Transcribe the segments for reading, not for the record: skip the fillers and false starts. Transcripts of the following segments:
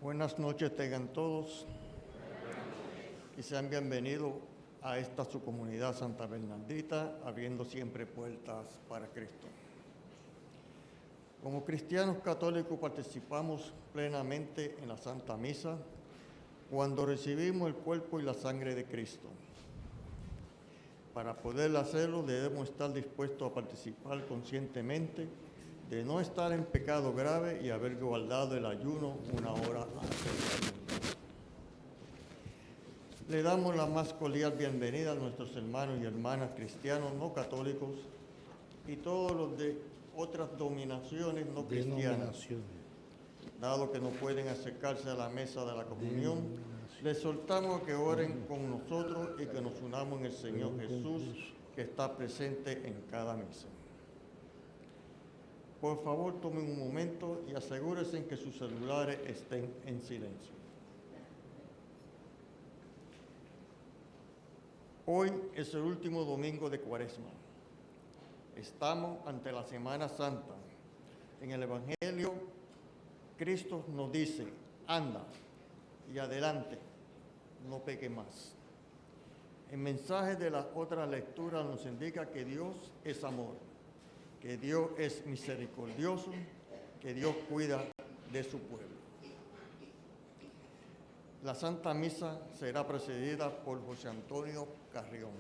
Buenas noches tengan todos y sean bienvenidos a esta su comunidad Santa Bernardita, abriendo siempre puertas para Cristo. Como cristianos católicos participamos plenamente en la Santa Misa cuando recibimos el cuerpo y la sangre de Cristo. Para poder hacerlo debemos estar dispuestos a participar conscientemente, de no estar en pecado grave y haber guardado el ayuno una hora antes del culto. Le damos la más cordial bienvenida a nuestros hermanos y hermanas cristianos no católicos y todos los de otras denominaciones no cristianas. Dado que no pueden acercarse a la mesa de la comunión, les soltamos que oren con nosotros y que nos unamos en el Señor Jesús, que está presente en cada misa. Por favor, tomen un momento y asegúrense que sus celulares estén en silencio. Hoy es el último domingo de Cuaresma. Estamos ante la Semana Santa. En el Evangelio, Cristo nos dice, anda y adelante, no peque más. El mensaje de la otra lectura nos indica que Dios es amor, que Dios es misericordioso, que Dios cuida de su pueblo. La Santa Misa será precedida por José Antonio Carrión.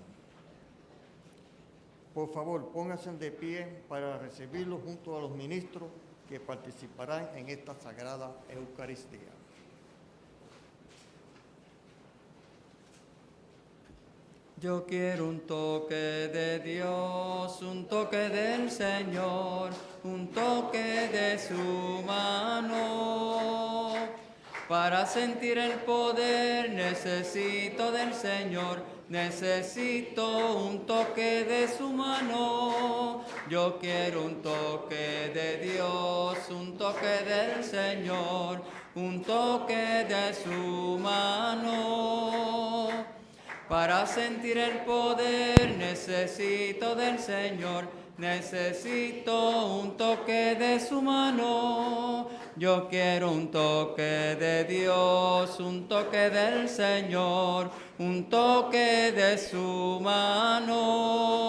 Por favor, pónganse de pie para recibirlo junto a los ministros que participarán en esta sagrada Eucaristía. Yo quiero un toque de Dios, un toque del Señor, un toque de su mano. Para sentir el poder necesito del Señor, necesito un toque de su mano. Yo quiero un toque de Dios, un toque del Señor, un toque de su mano. Para sentir el poder necesito del Señor, necesito un toque de su mano. Yo quiero un toque de Dios, un toque del Señor, un toque de su mano.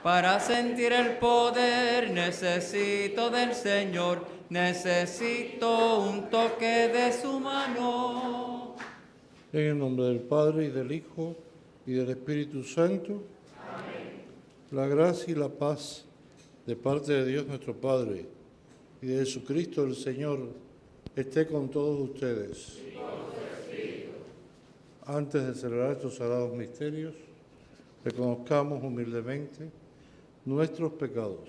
Para sentir el poder necesito del Señor, necesito un toque de su mano. En el nombre del Padre, y del Hijo, y del Espíritu Santo. Amén. La gracia y la paz de parte de Dios nuestro Padre y de Jesucristo el Señor esté con todos ustedes. Y con su espíritu. Antes de celebrar estos sagrados misterios, reconozcamos humildemente nuestros pecados.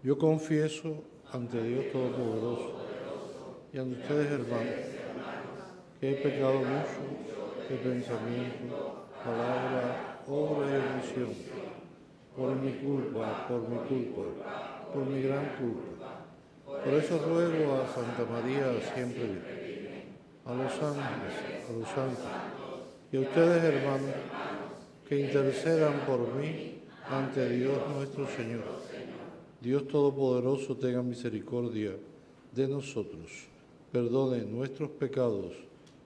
Yo confieso ante Dios Todopoderoso y ante ustedes, hermanos, que he pecado mucho de pensamiento, palabra, obra y omisión, por mi culpa, por mi gran culpa. Por eso ruego a Santa María, siempre Virgen, a los ángeles, a los santos, y a ustedes, hermanos, que intercedan por mí ante Dios nuestro Señor. Dios Todopoderoso tenga misericordia de nosotros, perdone nuestros pecados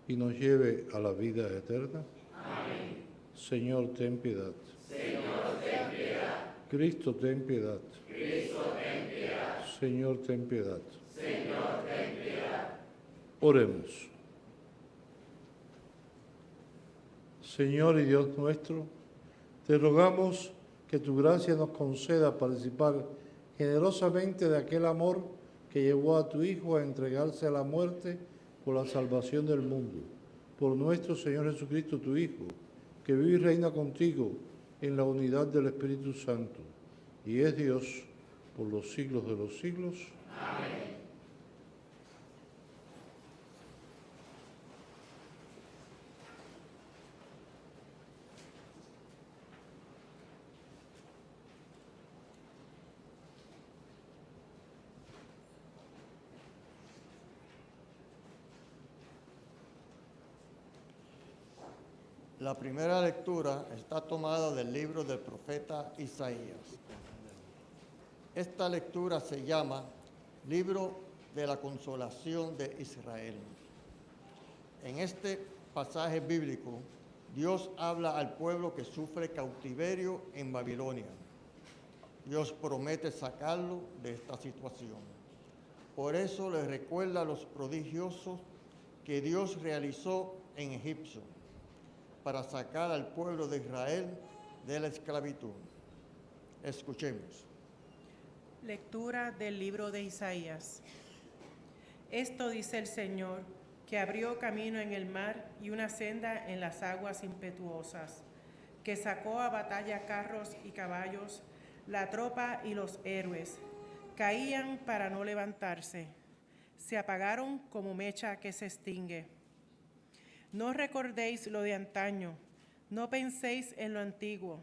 y nos lleve a la vida eterna. Amén. Señor, ten piedad. Señor, ten piedad. Cristo, ten piedad. Cristo, ten piedad. Señor, ten piedad. Señor, ten piedad. Oremos. Señor y Dios nuestro, te rogamos que tu gracia nos conceda participar generosamente de aquel amor que llevó a tu Hijo a entregarse a la muerte por la salvación del mundo. Por nuestro Señor Jesucristo, tu Hijo, que vive y reina contigo en la unidad del Espíritu Santo, y es Dios por los siglos de los siglos. Amén. La primera lectura está tomada del libro del profeta Isaías. Esta lectura se llama Libro de la consolación de Israel. En este pasaje bíblico, Dios habla al pueblo que sufre cautiverio en Babilonia. Dios promete sacarlo de esta situación. Por eso les recuerda los prodigiosos que Dios realizó en Egipto para sacar al pueblo de Israel de la esclavitud. Escuchemos. Lectura del libro de Isaías. Esto dice el Señor, que abrió camino en el mar y una senda en las aguas impetuosas, que sacó a batalla carros y caballos, la tropa y los héroes. Caían para no levantarse, se apagaron como mecha que se extingue. No recordéis lo de antaño, no penséis en lo antiguo.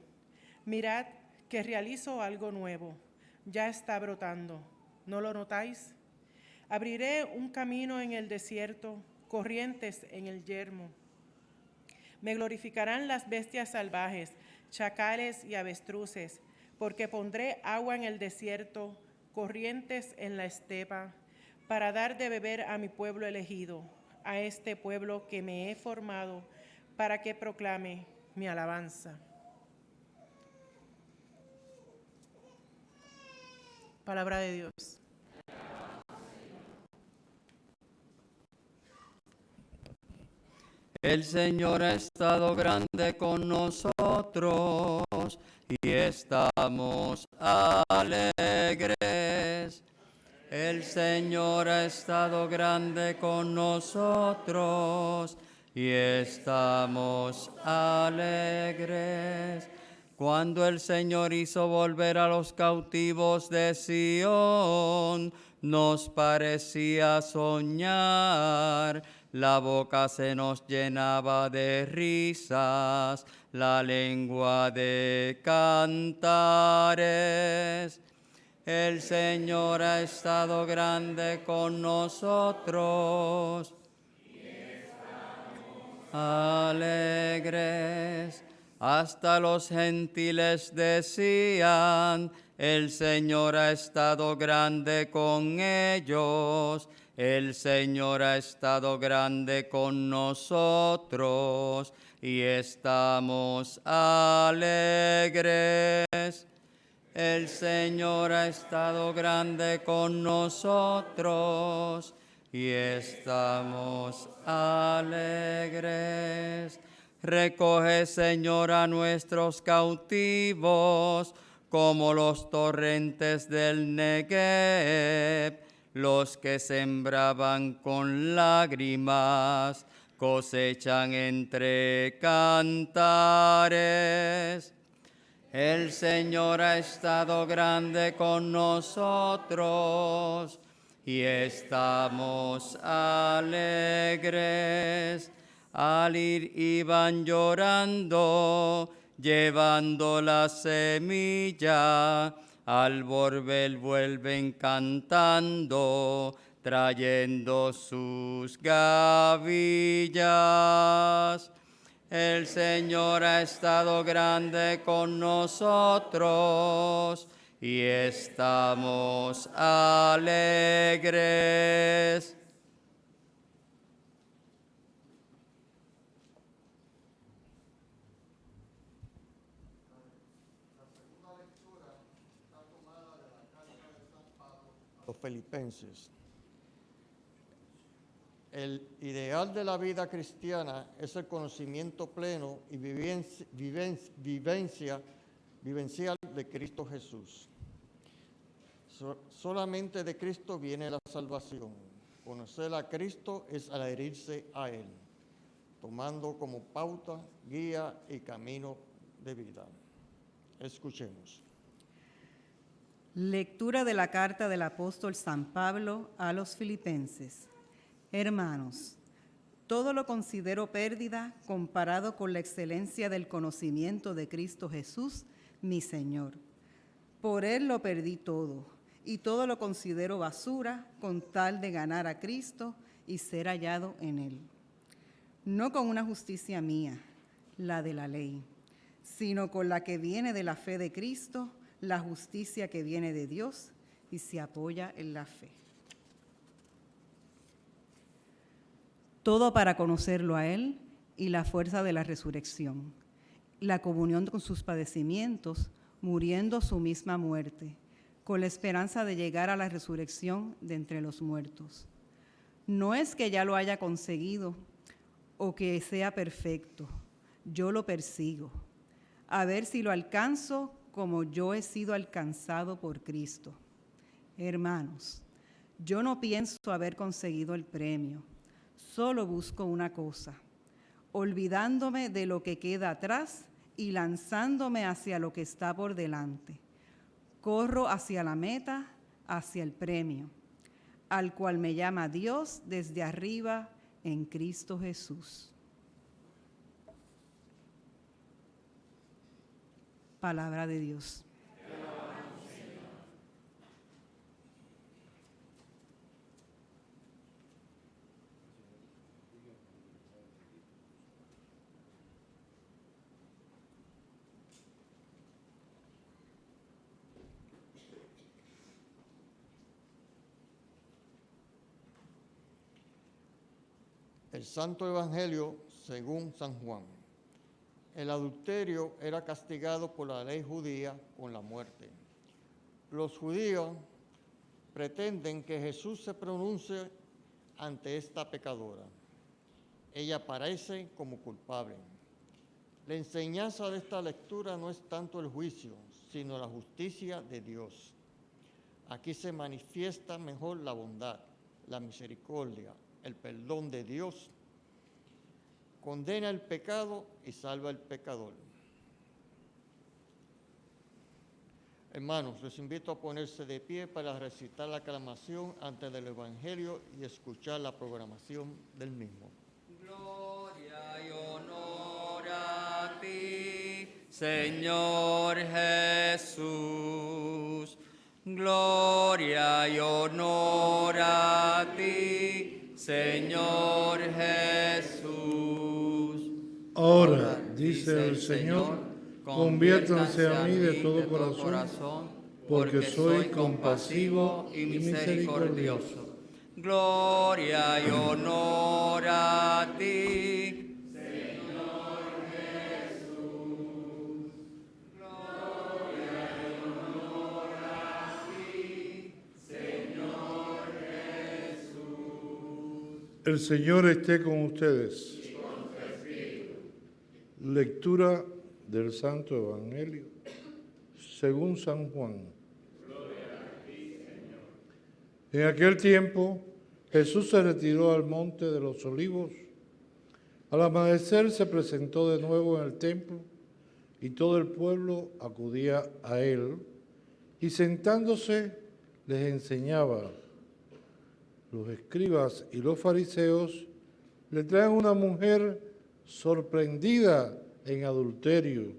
Mirad que realizo algo nuevo, ya está brotando, ¿no lo notáis? Abriré un camino en el desierto, corrientes en el yermo. Me glorificarán las bestias salvajes, chacales y avestruces, porque pondré agua en el desierto, corrientes en la estepa, para dar de beber a mi pueblo elegido, a este pueblo que me he formado, para que proclame mi alabanza. Palabra de Dios. El Señor ha estado grande con nosotros y estamos alegres. El Señor ha estado grande con nosotros y estamos alegres. Cuando el Señor hizo volver a los cautivos de Sión, nos parecía soñar. La boca se nos llenaba de risas, la lengua de cantares. El Señor ha estado grande con nosotros. Alegres. Hasta los gentiles decían, el Señor ha estado grande con ellos. El Señor ha estado grande con nosotros y estamos alegres. El Señor ha estado grande con nosotros y estamos alegres. Recoge, Señor, a nuestros cautivos como los torrentes del Negev. Los que sembraban con lágrimas cosechan entre cantares. El Señor ha estado grande con nosotros y estamos alegres. Al ir iban llorando, llevando la semilla. Al volver vuelven cantando, trayendo sus gavillas. El Señor ha estado grande con nosotros y estamos alegres. Los filipenses. El ideal de la vida cristiana es el conocimiento pleno y vivencial de Cristo Jesús. Solamente de Cristo viene la salvación. Conocer a Cristo es adherirse a Él, tomando como pauta, guía y camino de vida. Escuchemos. Lectura de la carta del apóstol San Pablo a los Filipenses. Hermanos, todo lo considero pérdida comparado con la excelencia del conocimiento de Cristo Jesús, mi Señor. Por Él lo perdí todo, y todo lo considero basura con tal de ganar a Cristo y ser hallado en Él. No con una justicia mía, la de la ley, sino con la que viene de la fe de Cristo, la justicia que viene de Dios y se apoya en la fe. todo para conocerlo a Él y la fuerza de la resurrección, la comunión con sus padecimientos, muriendo su misma muerte, con la esperanza de llegar a la resurrección de entre los muertos. No es que ya lo haya conseguido o que sea perfecto, yo lo persigo, a ver si lo alcanzo como yo he sido alcanzado por Cristo. Hermanos, yo no pienso haber conseguido el premio, solo busco una cosa, olvidándome de lo que queda atrás y lanzándome hacia lo que está por delante. Corro hacia la meta, hacia el premio, al cual me llama Dios desde arriba en Cristo Jesús. Palabra de Dios. El Santo Evangelio según San Juan. El adulterio era castigado por la ley judía con la muerte. Los judíos pretenden que Jesús se pronuncie ante esta pecadora. Ella aparece como culpable. La enseñanza de esta lectura no es tanto el juicio, sino la justicia de Dios. Aquí se manifiesta mejor la bondad, la misericordia, el perdón de Dios. Condena el pecado y salva al pecador. Hermanos, les invito a ponerse de pie para recitar la aclamación antes del Evangelio y escuchar la programación del mismo. Gloria y honor a ti, Señor Jesús. Gloria y honor a ti, Señor Jesús. Ahora, dice el Señor, conviértanse a mí de todo corazón, porque soy compasivo y misericordioso. Gloria y honor a ti, El Señor esté con ustedes. Lectura del Santo Evangelio según San Juan. En aquel tiempo, Jesús se retiró al monte de los Olivos. Al amanecer se presentó de nuevo en el templo y todo el pueblo acudía a él y sentándose les enseñaba. Los escribas y los fariseos le traen una mujer sorprendida en adulterio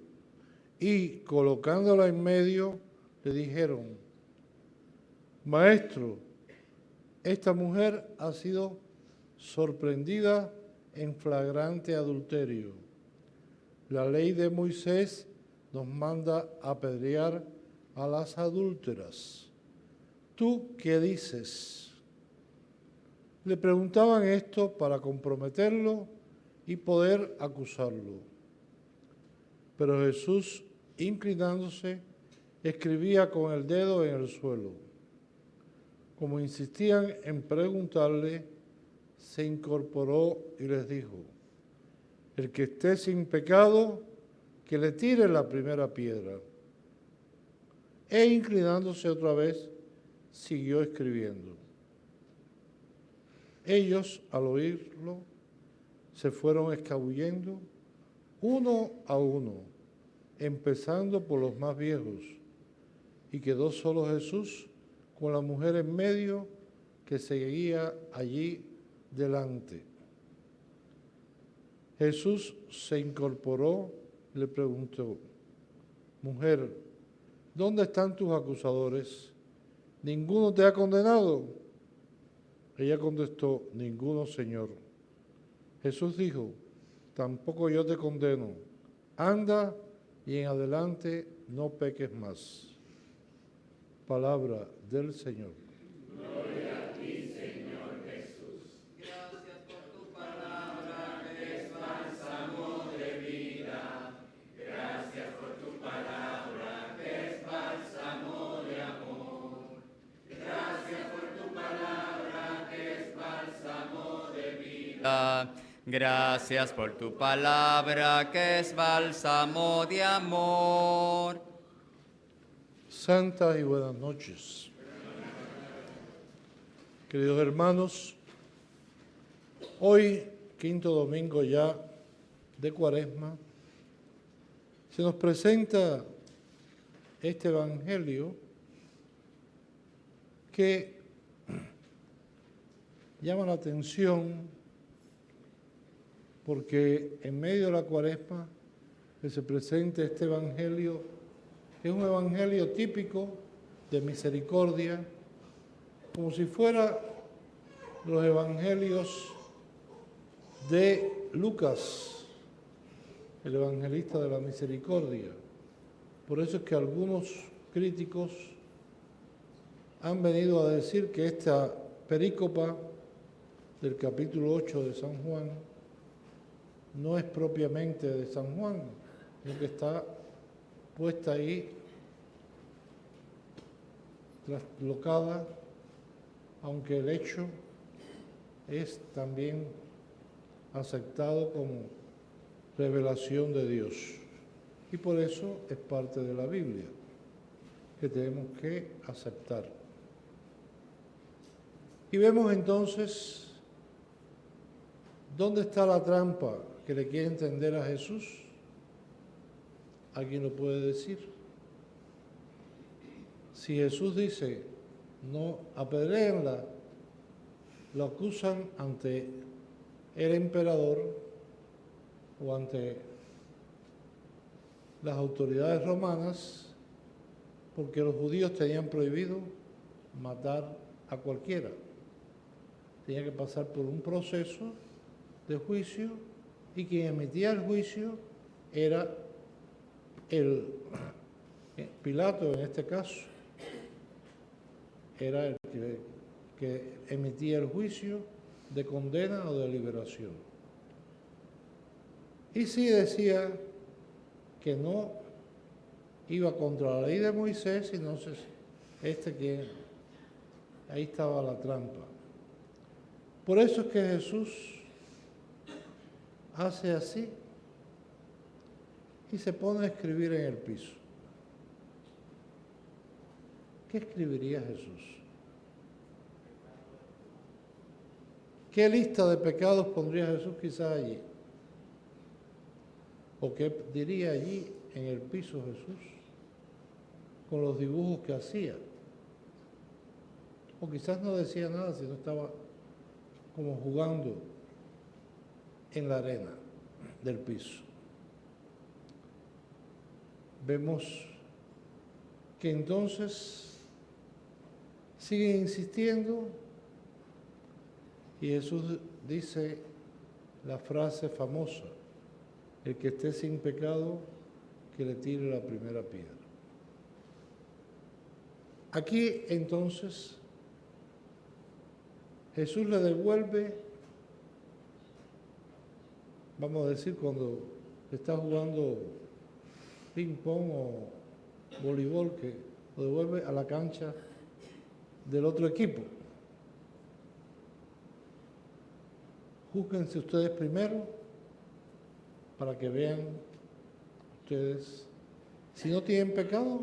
y colocándola en medio le dijeron: Maestro, esta mujer ha sido sorprendida en flagrante adulterio. La ley de Moisés nos manda apedrear a las adúlteras. ¿Tú qué dices? Le preguntaban esto para comprometerlo y poder acusarlo. Pero Jesús, inclinándose, escribía con el dedo en el suelo. Como insistían en preguntarle, se incorporó y les dijo: El que esté sin pecado, que le tire la primera piedra. E inclinándose otra vez, siguió escribiendo. Ellos, al oírlo, se fueron escabullendo uno a uno, empezando por los más viejos, y quedó solo Jesús con la mujer en medio que seguía allí delante. Jesús se incorporó y le preguntó: Mujer, ¿dónde están tus acusadores? ¿Ninguno te ha condenado? Ella contestó: Ninguno, Señor. Jesús dijo: Tampoco yo te condeno. Anda y en adelante no peques más. Palabra del Señor. Gloria a ti, Señor Jesús. Gracias por tu palabra. Gracias por tu palabra que es bálsamo de amor. Santas y buenas noches. Queridos hermanos, hoy, quinto domingo ya de Cuaresma, se nos presenta este Evangelio que llama la atención porque en medio de la Cuaresma que se presenta este Evangelio es un Evangelio típico de misericordia, como si fuera los Evangelios de Lucas, el evangelista de la misericordia. Por eso es que algunos críticos han venido a decir que esta perícopa del capítulo 8 de San Juan no es propiamente de San Juan, sino que está puesta ahí, traslocada, aunque el hecho es también aceptado como revelación de Dios. Y por eso es parte de la Biblia, que tenemos que aceptar. Y vemos entonces dónde está la trampa que le quiere entender a Jesús. ¿Alguien lo puede decir? Si Jesús dice, no apedréenla, lo acusan ante el emperador o ante las autoridades romanas, porque los judíos tenían prohibido matar a cualquiera. Tenía que pasar por un proceso de juicio y quien emitía el juicio era el Pilato, en este caso, era el que emitía el juicio de condena o de liberación. Y sí decía que no iba contra la ley de Moisés, sino que ahí estaba la trampa. Por eso es que Jesús hace así y se pone a escribir en el piso. ¿Qué escribiría Jesús? ¿Qué lista de pecados pondría Jesús quizás allí? ¿O qué diría allí en el piso Jesús con los dibujos que hacía? O quizás no decía nada, sino estaba como jugando en la arena del piso. Vemos que entonces sigue insistiendo y Jesús dice la frase famosa, el que esté sin pecado, que le tire la primera piedra. Aquí entonces Jesús le devuelve, vamos a decir, cuando está jugando ping-pong o voleibol, que lo devuelve a la cancha del otro equipo. Júzguense ustedes primero para que vean ustedes. Si no tienen pecado,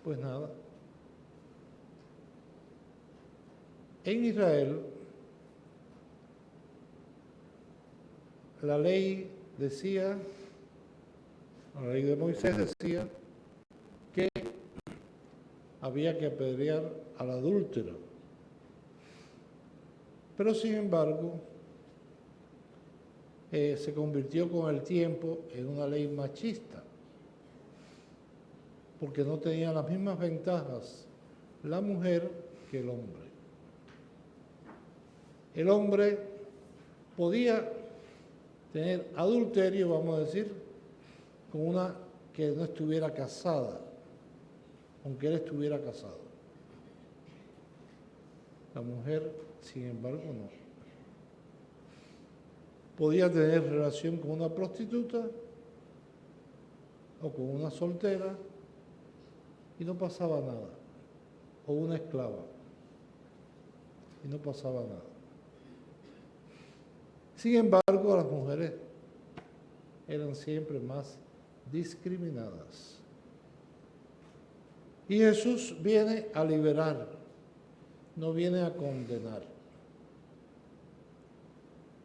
pues nada. En Israel, la ley decía, la ley de Moisés decía que había que apedrear al adúltero. Pero sin embargo, se convirtió con el tiempo en una ley machista, porque no tenía las mismas ventajas la mujer que el hombre. El hombre podía tener adulterio, vamos a decir, con una que no estuviera casada, aunque él estuviera casado. La mujer, sin embargo, no. Podía tener relación con una prostituta o con una soltera y no pasaba nada, o una esclava y no pasaba nada. Sin embargo, las mujeres eran siempre más discriminadas. Y Jesús viene a liberar, no viene a condenar.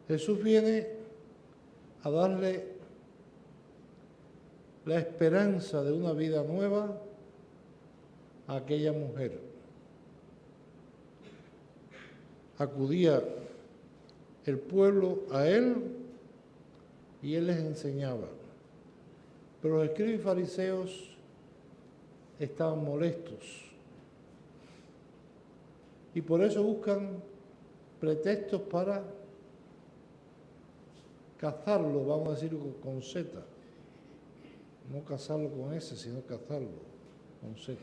Jesús viene a darle la esperanza de una vida nueva a aquella mujer. Acudía el pueblo a él y él les enseñaba. Pero los escribas y fariseos estaban molestos y por eso buscan pretextos para cazarlo, vamos a decir con Z. No cazarlo con S, sino cazarlo con Z.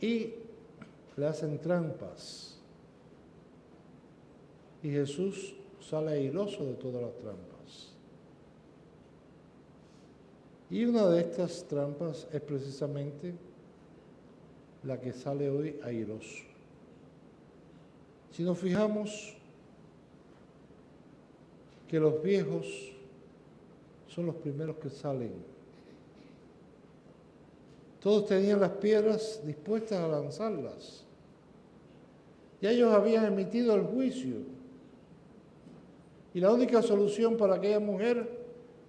Y le hacen trampas. Y Jesús sale airoso de todas las trampas. Y una de estas trampas es precisamente la que sale hoy airoso. Si nos fijamos que los viejos son los primeros que salen. Todos tenían las piedras dispuestas a lanzarlas. Ya ellos habían emitido el juicio. Y la única solución para aquella mujer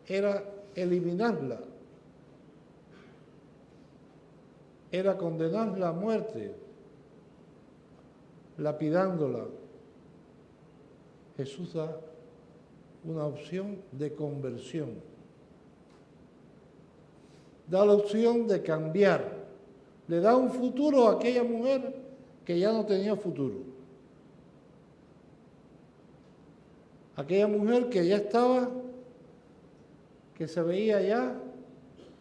era eliminarla. Era condenarla a muerte, lapidándola. Jesús da una opción de conversión. Da la opción de cambiar. Le da un futuro a aquella mujer que ya no tenía futuro. Aquella mujer que ya estaba, que se veía ya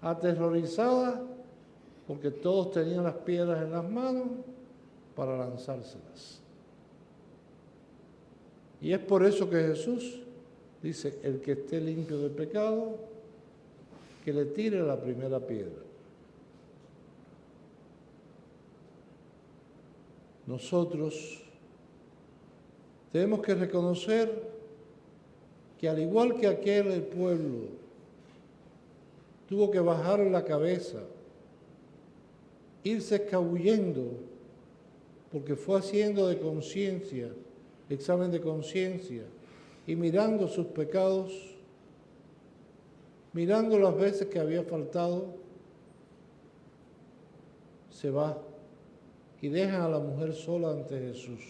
aterrorizada porque todos tenían las piedras en las manos para lanzárselas. Y es por eso que Jesús dice, el que esté limpio de pecado, que le tire la primera piedra. Nosotros tenemos que reconocer que al igual que aquel el pueblo tuvo que bajar la cabeza, irse escabullendo, porque fue haciendo de conciencia, examen de conciencia, y mirando sus pecados, mirando las veces que había faltado, se va y dejan a la mujer sola ante Jesús.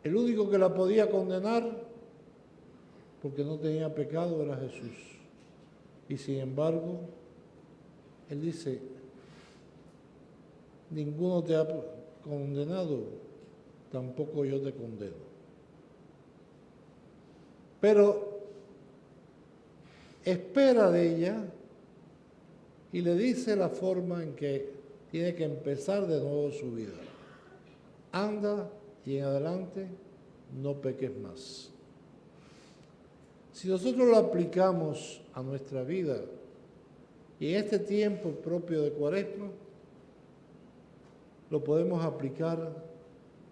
El único que la podía condenar, porque no tenía pecado, era Jesús. Y sin embargo, Él dice, ninguno te ha condenado, tampoco yo te condeno. Pero espera de ella y le dice la forma en que tiene que empezar de nuevo su vida. Anda y en adelante no peques más. Si nosotros lo aplicamos a nuestra vida y en este tiempo propio de Cuaresma, lo podemos aplicar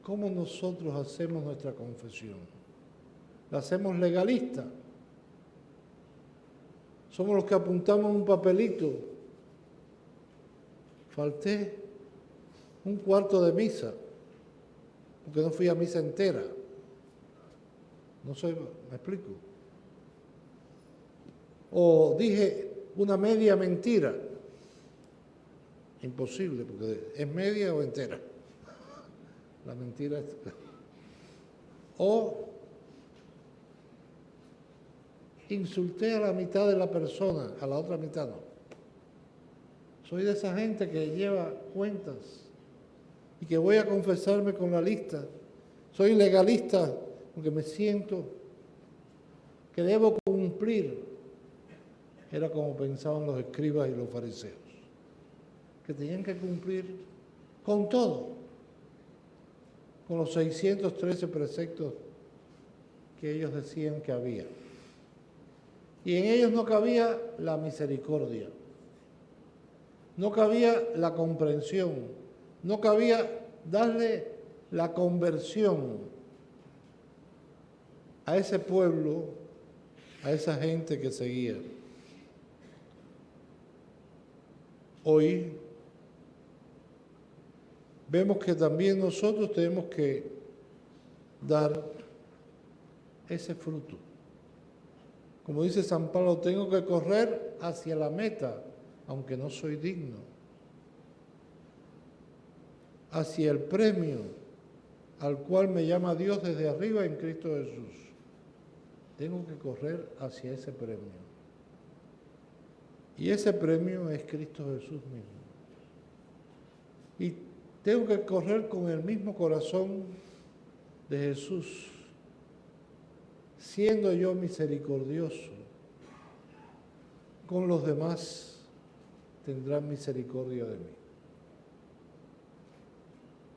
como nosotros hacemos nuestra confesión. La hacemos legalista. Somos los que apuntamos un papelito. Falté un cuarto de misa, porque no fui a misa entera. No sé, ¿me explico? O dije una media mentira. Imposible, porque es media o entera. La mentira es... O insulté a la mitad de la persona, a la otra mitad no. Soy de esa gente que lleva cuentas y que voy a confesarme con la lista. Soy legalista porque me siento que debo cumplir. Era como pensaban los escribas y los fariseos, que tenían que cumplir con todo, con los 613 preceptos que ellos decían que había. Y en ellos no cabía la misericordia, no cabía la comprensión, no cabía darle la conversión a ese pueblo, a esa gente que seguía. Hoy vemos que también nosotros tenemos que dar ese fruto. Como dice San Pablo, tengo que correr hacia la meta, aunque no soy digno, hacia el premio al cual me llama Dios desde arriba en Cristo Jesús. Tengo que correr hacia ese premio. Y ese premio es Cristo Jesús mismo. Y tengo que correr con el mismo corazón de Jesús, siendo yo misericordioso. Con los demás tendrán misericordia de mí.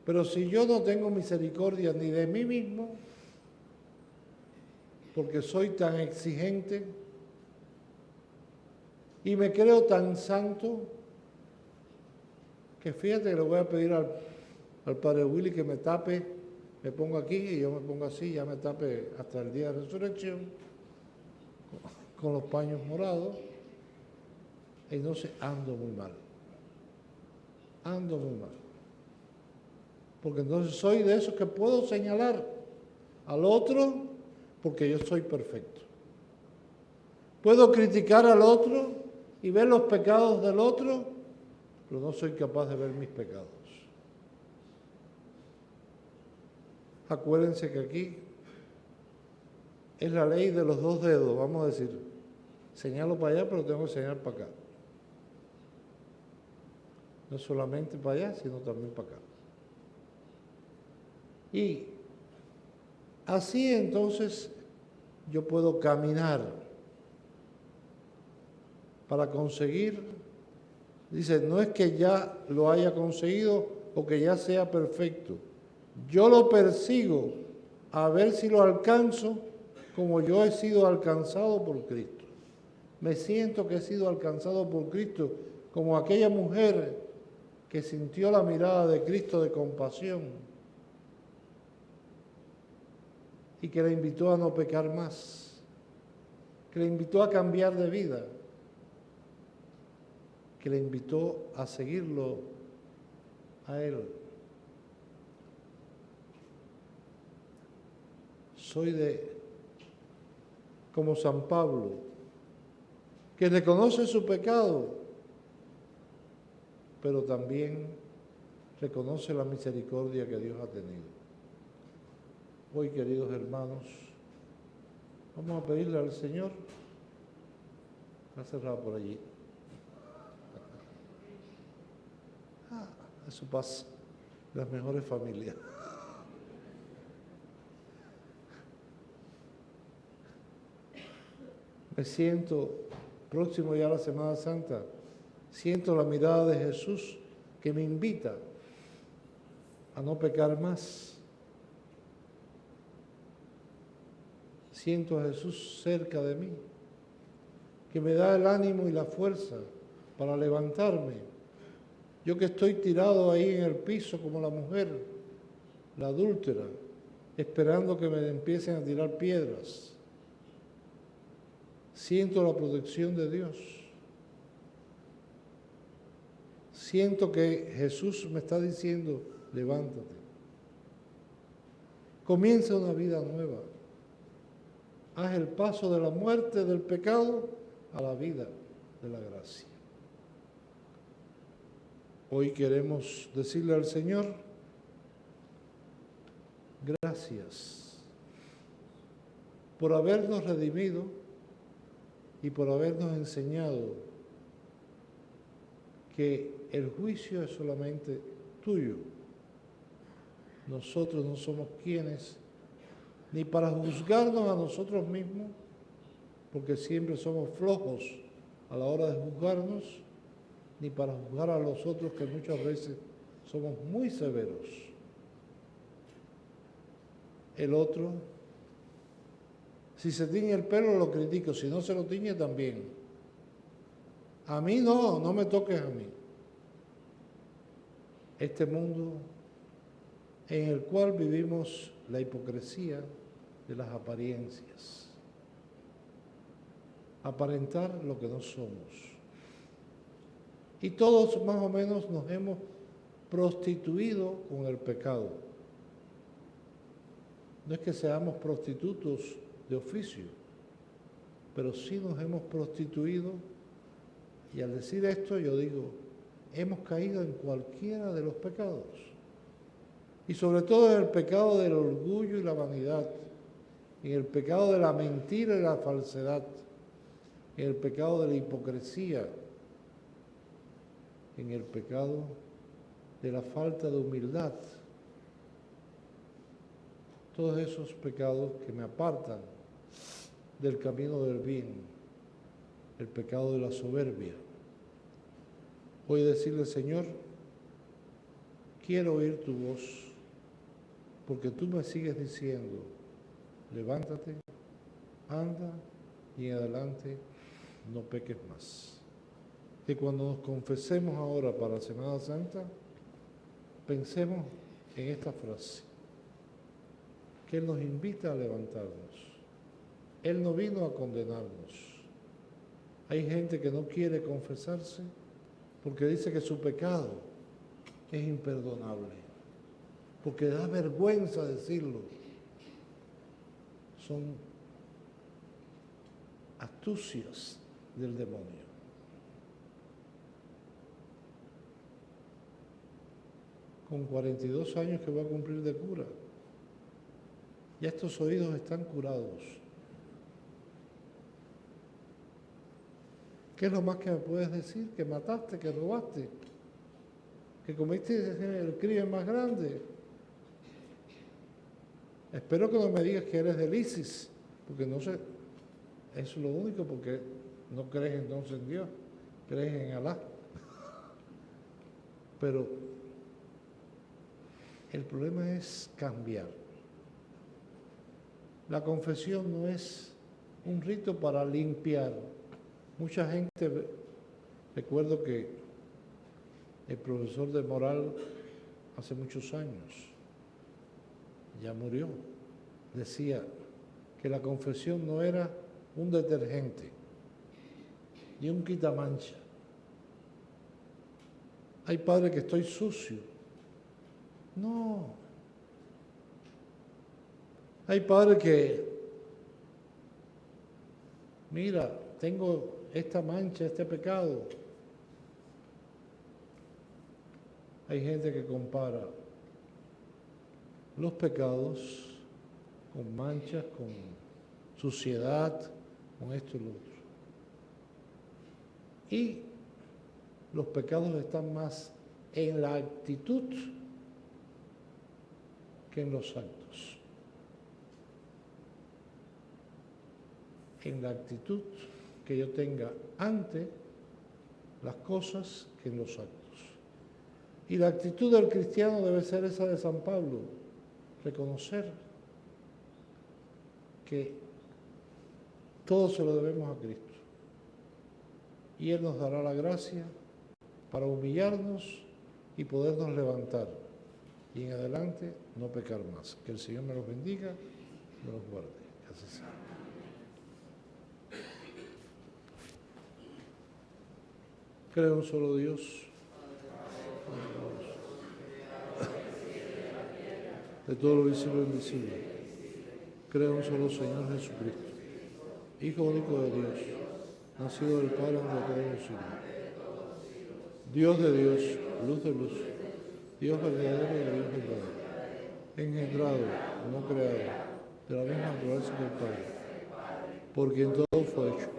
Pero si yo no tengo misericordia ni de mí mismo, porque soy tan exigente y me creo tan santo, que fíjate que le voy a pedir al Padre Willy que me tape, me pongo aquí y yo me pongo así, ya me tape hasta el día de resurrección, con los paños morados, y entonces ando muy mal. Ando muy mal. Porque entonces soy de esos que puedo señalar al otro porque yo soy perfecto. Puedo criticar al otro y ver los pecados del otro, pero no soy capaz de ver mis pecados. Acuérdense que aquí es la ley de los dos dedos, vamos a decir, señalo para allá, pero tengo que señalar para acá. No solamente para allá, sino también para acá. Y así entonces yo puedo caminar para conseguir, dice, no es que ya lo haya conseguido o que ya sea perfecto. Yo lo persigo a ver si lo alcanzo como yo he sido alcanzado por Cristo. Me siento que he sido alcanzado por Cristo como aquella mujer que sintió la mirada de Cristo de compasión y que le invitó a no pecar más, que le invitó a cambiar de vida, que le invitó a seguirlo a Él. Soy como San Pablo, que reconoce su pecado, pero también reconoce la misericordia que Dios ha tenido. Hoy, queridos hermanos, vamos a pedirle al Señor, está cerrado por allí, eso pasa, las mejores familias. Me siento, próximo ya a la Semana Santa, siento la mirada de Jesús que me invita a no pecar más. Siento a Jesús cerca de mí, que me da el ánimo y la fuerza para levantarme. Yo que estoy tirado ahí en el piso como la mujer, la adúltera, esperando que me empiecen a tirar piedras. Siento la protección de Dios. Siento que Jesús me está diciendo, levántate. Comienza una vida nueva. Haz el paso de la muerte del pecado a la vida de la gracia. Hoy queremos decirle al Señor, gracias por habernos redimido y por habernos enseñado que el juicio es solamente tuyo. Nosotros no somos quienes ni para juzgarnos a nosotros mismos, porque siempre somos flojos a la hora de juzgarnos, ni para juzgar a los otros, que muchas veces somos muy severos. El otro, si se tiñe el pelo lo critico, si no se lo tiñe también. A mí no me toques a mí. Este mundo en el cual vivimos la hipocresía de las apariencias. Aparentar lo que no somos. Y todos más o menos nos hemos prostituido con el pecado. No es que seamos prostitutos de oficio, pero sí nos hemos prostituido, y al decir esto yo digo, hemos caído en cualquiera de los pecados, y sobre todo en el pecado del orgullo y la vanidad, en el pecado de la mentira y la falsedad, en el pecado de la hipocresía, en el pecado de la falta de humildad. Todos esos pecados que me apartan del camino del bien, el pecado de la soberbia. Voy a decirle, Señor, quiero oír tu voz, porque tú me sigues diciendo, levántate, anda y en adelante no peques más. Que cuando nos confesemos ahora para la Semana Santa, pensemos en esta frase, que Él nos invita a levantarnos. Él no vino a condenarnos. Hay gente que no quiere confesarse porque dice que su pecado es imperdonable, porque da vergüenza decirlo. Son astucias del demonio. Con 42 años que voy a cumplir de cura, ya estos oídos están curados. ¿Qué es lo más que me puedes decir? Que mataste, que robaste, que cometiste el crimen más grande. Espero que no me digas que eres del ISIS, porque no sé, eso es lo único, porque no crees entonces en Dios, crees en Alá. Pero el problema es cambiar. La confesión no es un rito para limpiar. Mucha gente, recuerdo que el profesor de moral hace muchos años, ya murió, decía que la confesión no era un detergente, ni un quitamancha. Hay padre que estoy sucio. No. Hay padre que, mira, tengo esta mancha, este pecado. Hay gente que compara los pecados con manchas, con suciedad, con esto y lo otro. Y los pecados están más en la actitud que en los actos. En la actitud que yo tenga ante las cosas que en los actos. Y la actitud del cristiano debe ser esa de San Pablo, reconocer que todo se lo debemos a Cristo. Y Él nos dará la gracia para humillarnos y podernos levantar. Y en adelante no pecar más. Que el Señor me los bendiga, me los guarde. Así sea. Creo en un solo Dios, de todo lo visible e invisible. Creo en un solo Señor Jesucristo, Hijo único de Dios, nacido del Padre ante todos los siglos. Dios de Dios, luz de luz, Dios verdadero de Dios verdadero, engendrado, no creado, de la misma naturaleza que el Padre, por quien todo fue hecho,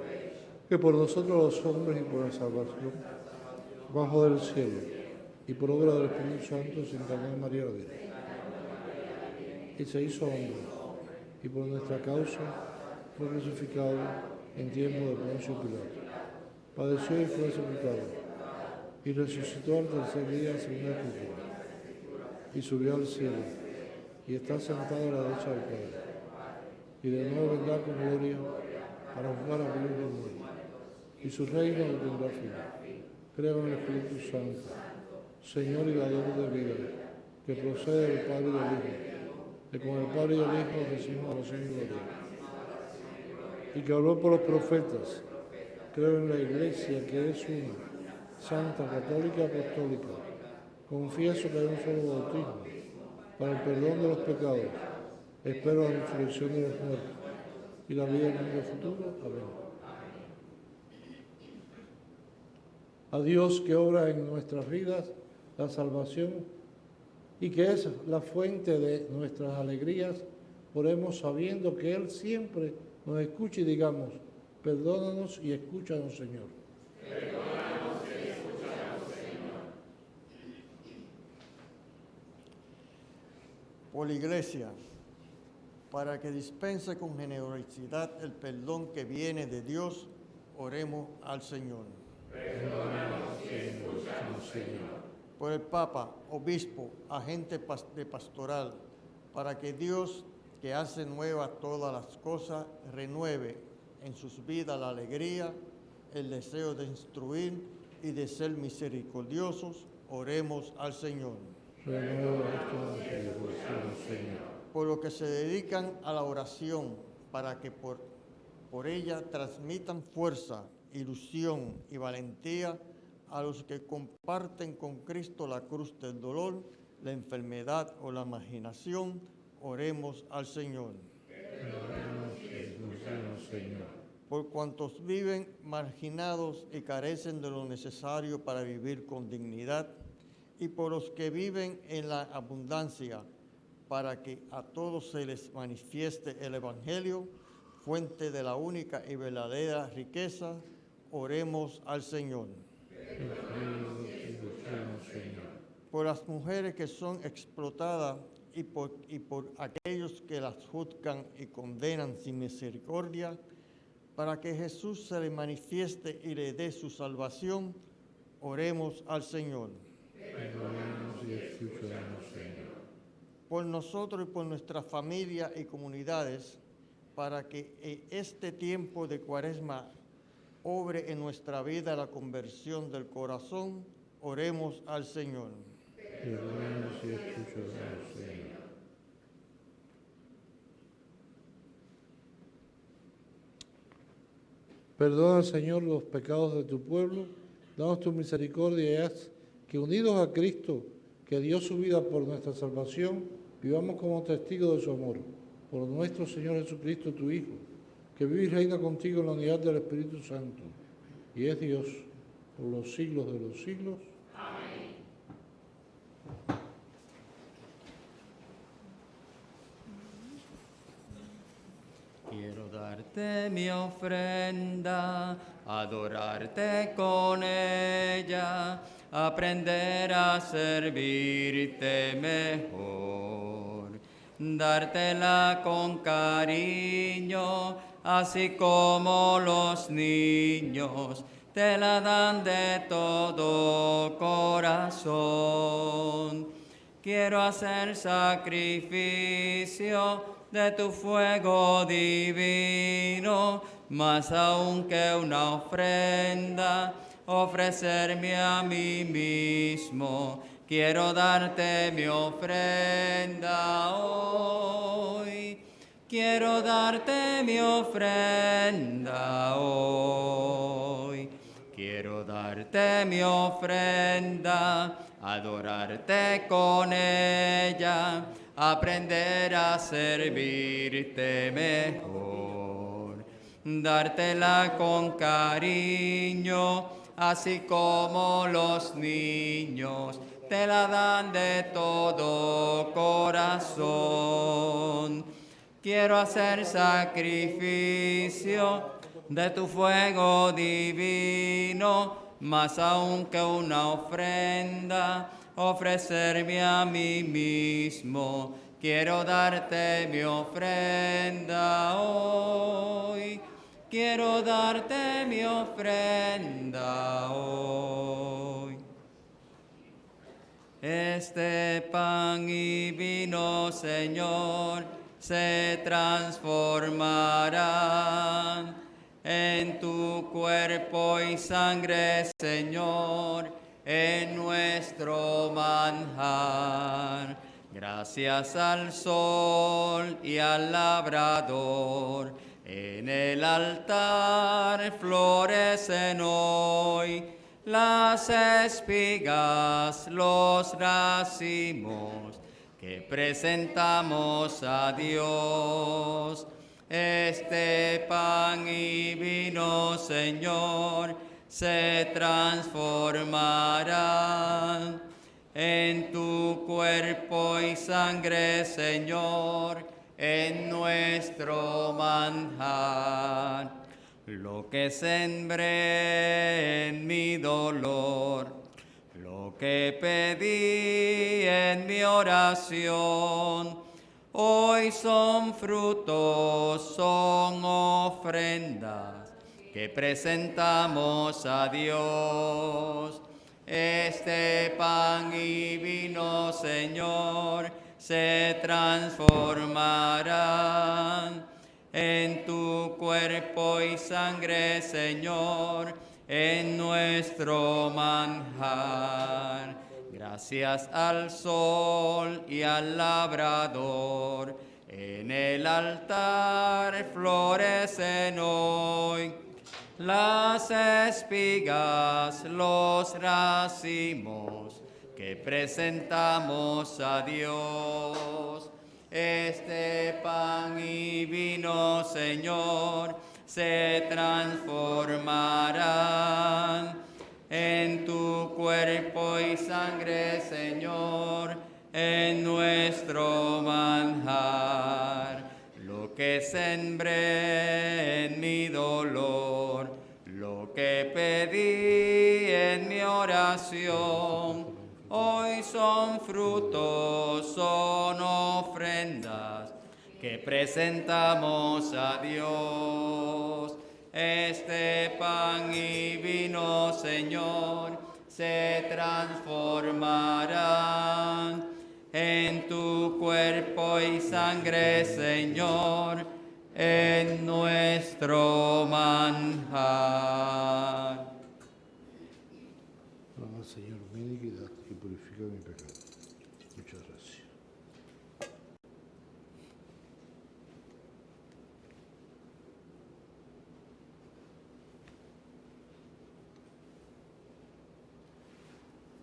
que por nosotros los hombres y por la salvación, bajo del cielo, y por obra del Espíritu Santo se encarnó en María la Virgen, y se hizo hombre, y por nuestra causa fue crucificado en tiempo de Poncio Pilato, padeció y fue sepultado, y resucitó al tercer día según la Escritura, y subió al cielo, y está sentado a la derecha del Padre, y de nuevo vendrá con gloria para juzgar a vivos y a muertos, y su reino no tendrá fin. Creo en el Espíritu Santo, Señor y dador de vida, que procede del Padre y del Hijo, que con el Padre y el Hijo recibimos oración y gloria, y que habló por los profetas. Creo en la Iglesia, que es una, santa, católica, apostólica. Confieso que hay un solo bautismo para el perdón de los pecados. Espero la resurrección de los muertos y la vida en el mundo futuro. Amén. A Dios, que obra en nuestras vidas la salvación y que es la fuente de nuestras alegrías, oremos sabiendo que Él siempre nos escucha y digamos: perdónanos y escúchanos, Señor. Perdónanos y escúchanos, Señor. Por la Iglesia, para que dispense con generosidad el perdón que viene de Dios, oremos al Señor. Perdónanos y escúchanos, Señor. Por el Papa, obispo, agente de pastoral, para que Dios, que hace nuevas todas las cosas, renueve en sus vidas la alegría, el deseo de instruir y de ser misericordiosos, oremos al Señor. Renueva esta misericordia, Señor. Por los que se dedican a la oración, para que por ella transmitan fuerza, ilusión y valentía a los que comparten con Cristo la cruz del dolor, la enfermedad o la marginación, oremos al Señor. Por cuantos viven marginados y carecen de lo necesario para vivir con dignidad, y por los que viven en la abundancia, para que a todos se les manifieste el Evangelio, fuente de la única y verdadera riqueza, oremos al Señor. Por las mujeres que son explotadas y por aquellos que las juzgan y condenan sin misericordia, para que Jesús se les manifieste y le dé su salvación, oremos al Señor. Por nosotros y por nuestra familia y comunidades, para que en este tiempo de Cuaresma obre en nuestra vida la conversión del corazón, oremos al Señor. Perdona, Señor, los pecados de tu pueblo, danos tu misericordia y haz que, unidos a Cristo, que dio su vida por nuestra salvación, vivamos como testigos de su amor. Por nuestro Señor Jesucristo, tu Hijo, que vive y reina contigo en la unidad del Espíritu Santo, y es Dios por los siglos de los siglos. Amén. Quiero darte mi ofrenda, adorarte con ella, aprender a servirte mejor, dártela con cariño, así como los niños te la dan de todo corazón. Quiero hacer sacrificio de tu fuego divino, más aún que una ofrenda, ofrecerme a mí mismo. Quiero darte mi ofrenda hoy. Quiero darte mi ofrenda hoy. Quiero darte mi ofrenda, adorarte con ella, aprender a servirte mejor, dártela con cariño, así como los niños te la dan de todo corazón. Quiero hacer sacrificio de tu fuego divino, más aún que una ofrenda, ofrecerme a mí mismo. Quiero darte mi ofrenda hoy. Quiero darte mi ofrenda hoy. Este pan y vino, Señor, se transformarán en tu cuerpo y sangre, Señor, en nuestro manjar. Gracias al sol y al labrador, en el altar florecen hoy las espigas, los racimos que presentamos a Dios. Este pan y vino, Señor, se transformarán en tu cuerpo y sangre, Señor, en nuestro manjar. Lo que sembré en mi dolor, lo que pedí en mi oración, hoy son frutos, son ofrendas que presentamos a Dios. Este pan y vino, Señor, se transformarán en tu cuerpo y sangre, Señor, en nuestro manjar. Gracias al sol y al labrador, en el altar florecen hoy las espigas, los racimos que presentamos a Dios. Este pan y vino, Señor, se transformarán en tu cuerpo y sangre, Señor, en nuestro manjar. Lo que sembré en mi dolor, lo que pedí en mi oración, hoy son frutos, son ofrendas que presentamos a Dios. Este pan y vino, Señor, se transformarán en tu cuerpo y sangre, Señor, en nuestro manjar. Ama, Señor, mi iniquidad y purifica mi pecado. Muchas gracias.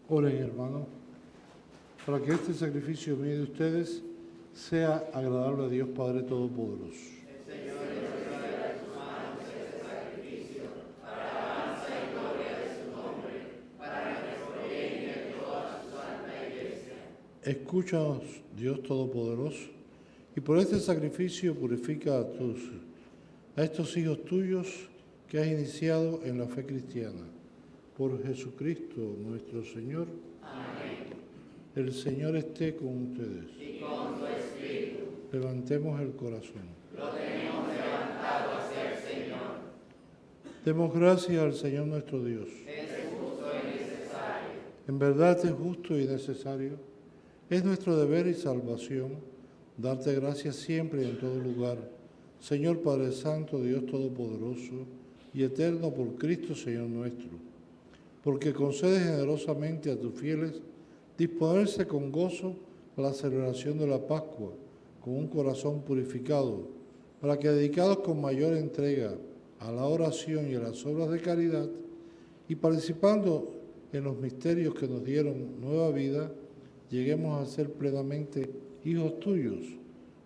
Oren, hermanos, para que este sacrificio mío de ustedes sea agradable a Dios Padre Todopoderoso. Escúchanos, Dios Todopoderoso, y por este sacrificio purifica a estos hijos tuyos que has iniciado en la fe cristiana. Por Jesucristo nuestro Señor. Amén. El Señor esté con ustedes. Y con tu espíritu. Levantemos el corazón. Lo tenemos levantado hacia el Señor. Demos gracias al Señor nuestro Dios. Es justo y necesario. En verdad es justo y necesario. Es nuestro deber y salvación darte gracias siempre y en todo lugar, Señor Padre Santo, Dios Todopoderoso y Eterno, por Cristo Señor nuestro, porque concedes generosamente a tus fieles disponerse con gozo a la celebración de la Pascua, con un corazón purificado, para que, dedicados con mayor entrega a la oración y a las obras de caridad, y participando en los misterios que nos dieron nueva vida, lleguemos a ser plenamente hijos tuyos.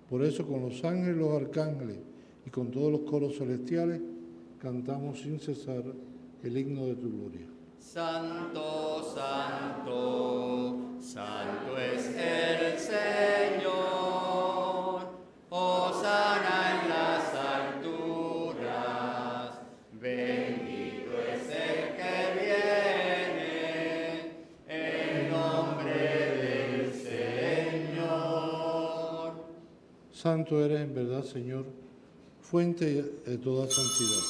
Por eso, con los ángeles y los arcángeles y con todos los coros celestiales, cantamos sin cesar el himno de tu gloria. Santo, santo, santo es el Señor. Hosana en las alturas. Bendito es el que viene en nombre del Señor. Santo eres en verdad, Señor, fuente de toda santidad.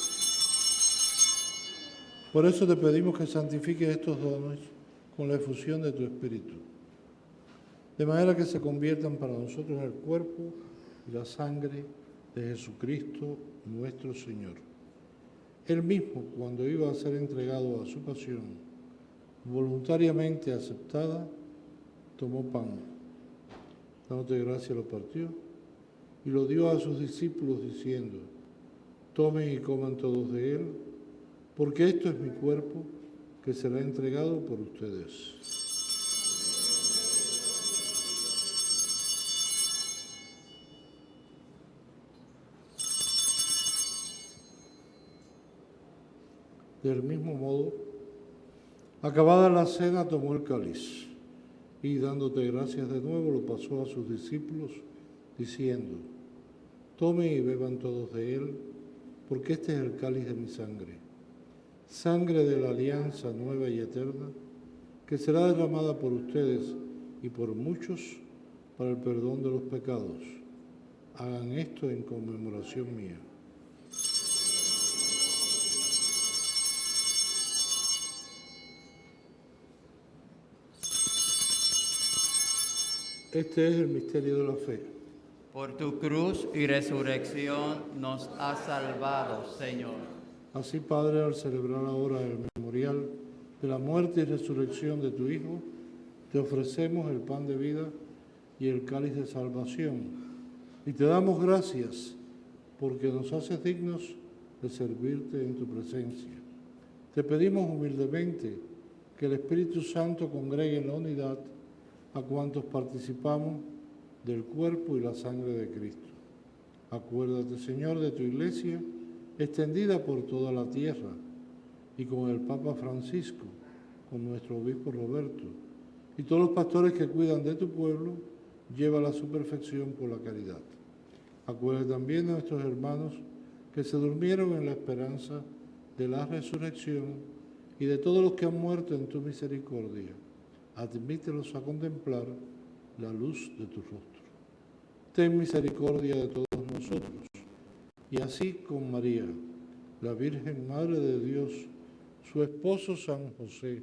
Por eso te pedimos que santifiques estos dones con la efusión de tu Espíritu, de manera que se conviertan para nosotros en el cuerpo y la sangre de Jesucristo nuestro Señor. Él mismo, cuando iba a ser entregado a su pasión, voluntariamente aceptada, tomó pan, dándote gracia lo partió y lo dio a sus discípulos diciendo: tomen y coman todos de él, porque esto es mi cuerpo que será entregado por ustedes. Del mismo modo, acabada la cena, tomó el cáliz y, dándote gracias de nuevo, lo pasó a sus discípulos, diciendo: tomen y beban todos de él, porque este es el cáliz de mi sangre, sangre de la alianza nueva y eterna, que será derramada por ustedes y por muchos para el perdón de los pecados. Hagan esto en conmemoración mía. Este es el misterio de la fe. Por tu cruz y resurrección nos has salvado, Señor. Así, Padre, al celebrar ahora el memorial de la muerte y resurrección de tu Hijo, te ofrecemos el pan de vida y el cáliz de salvación. Y te damos gracias porque nos haces dignos de servirte en tu presencia. Te pedimos humildemente que el Espíritu Santo congregue en la unidad a cuantos participamos del cuerpo y la sangre de Cristo. Acuérdate, Señor, de tu Iglesia, extendida por toda la tierra, y con el Papa Francisco, con nuestro obispo Roberto, y todos los pastores que cuidan de tu pueblo, llévala a su perfección por la caridad. Acuérdate también de nuestros hermanos que se durmieron en la esperanza de la resurrección y de todos los que han muerto en tu misericordia. Admítelos a contemplar la luz de tu rostro. Ten misericordia de todos nosotros, y así con María, la Virgen Madre de Dios, su esposo San José,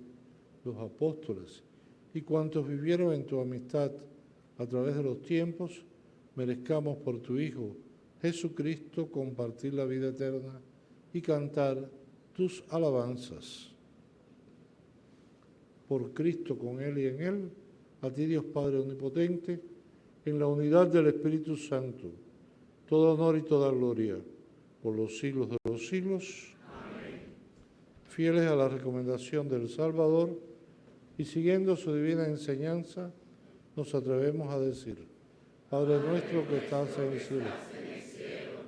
los apóstoles y cuantos vivieron en tu amistad a través de los tiempos, merezcamos por tu Hijo Jesucristo compartir la vida eterna y cantar tus alabanzas. Por Cristo, con Él y en Él, a ti Dios Padre Omnipotente, en la unidad del Espíritu Santo, todo honor y toda gloria, por los siglos de los siglos. Amén. Fieles a la recomendación del Salvador y siguiendo su divina enseñanza, nos atrevemos a decir: Padre nuestro que estás en el cielo,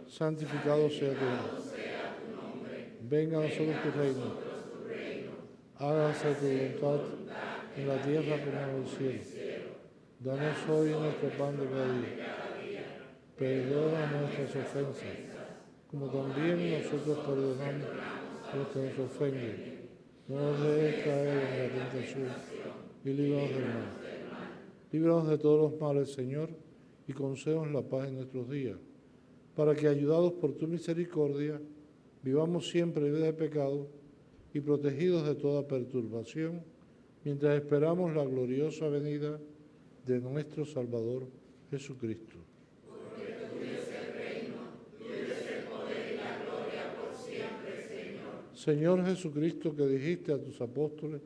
santificado sea tu nombre. Venga a nosotros tu reino. Hágase tu voluntad en la tierra como en el cielo. Danos hoy nuestro pan de cada día. Perdona nuestras ofensas, como también nosotros perdonamos a los que nos ofenden. No nos dejes caer en la tentación y líbranos del mal. Líbranos de todos los males, Señor, y concédenos la paz en nuestros días, para que, ayudados por tu misericordia, vivamos siempre libres de pecado y protegidos de toda perturbación, mientras esperamos la gloriosa venida de nuestro Salvador Jesucristo. Porque tuyo es el reino, tuyo es el poder y la gloria por siempre, Señor. Señor Jesucristo, que dijiste a tus apóstoles: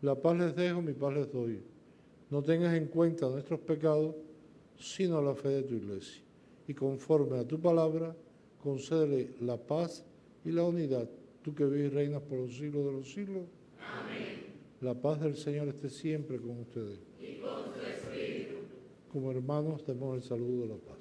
la paz les dejo, mi paz les doy. No tengas en cuenta nuestros pecados, sino la fe de tu Iglesia. Y conforme a tu palabra, concédele la paz y la unidad, tú que vives y reinas por los siglos de los siglos. Amén. La paz del Señor esté siempre con ustedes. Y con tu espíritu. Como hermanos, demos el saludo de la paz.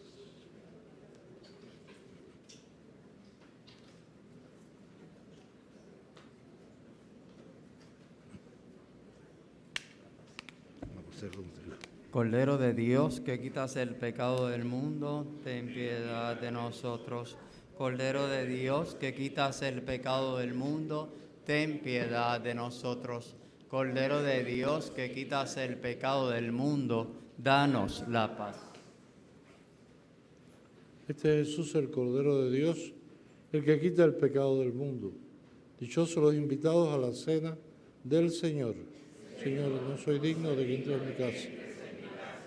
Cordero de Dios, que quitas el pecado del mundo, ten piedad de nosotros. Cordero de Dios, que quitas el pecado del mundo, ten piedad de nosotros. Cordero de Dios, que quitas el pecado del mundo, danos la paz. Este es Jesús, el Cordero de Dios, el que quita el pecado del mundo. Dichosos los invitados a la cena del Señor. Señor, no soy digno de que entre en mi casa,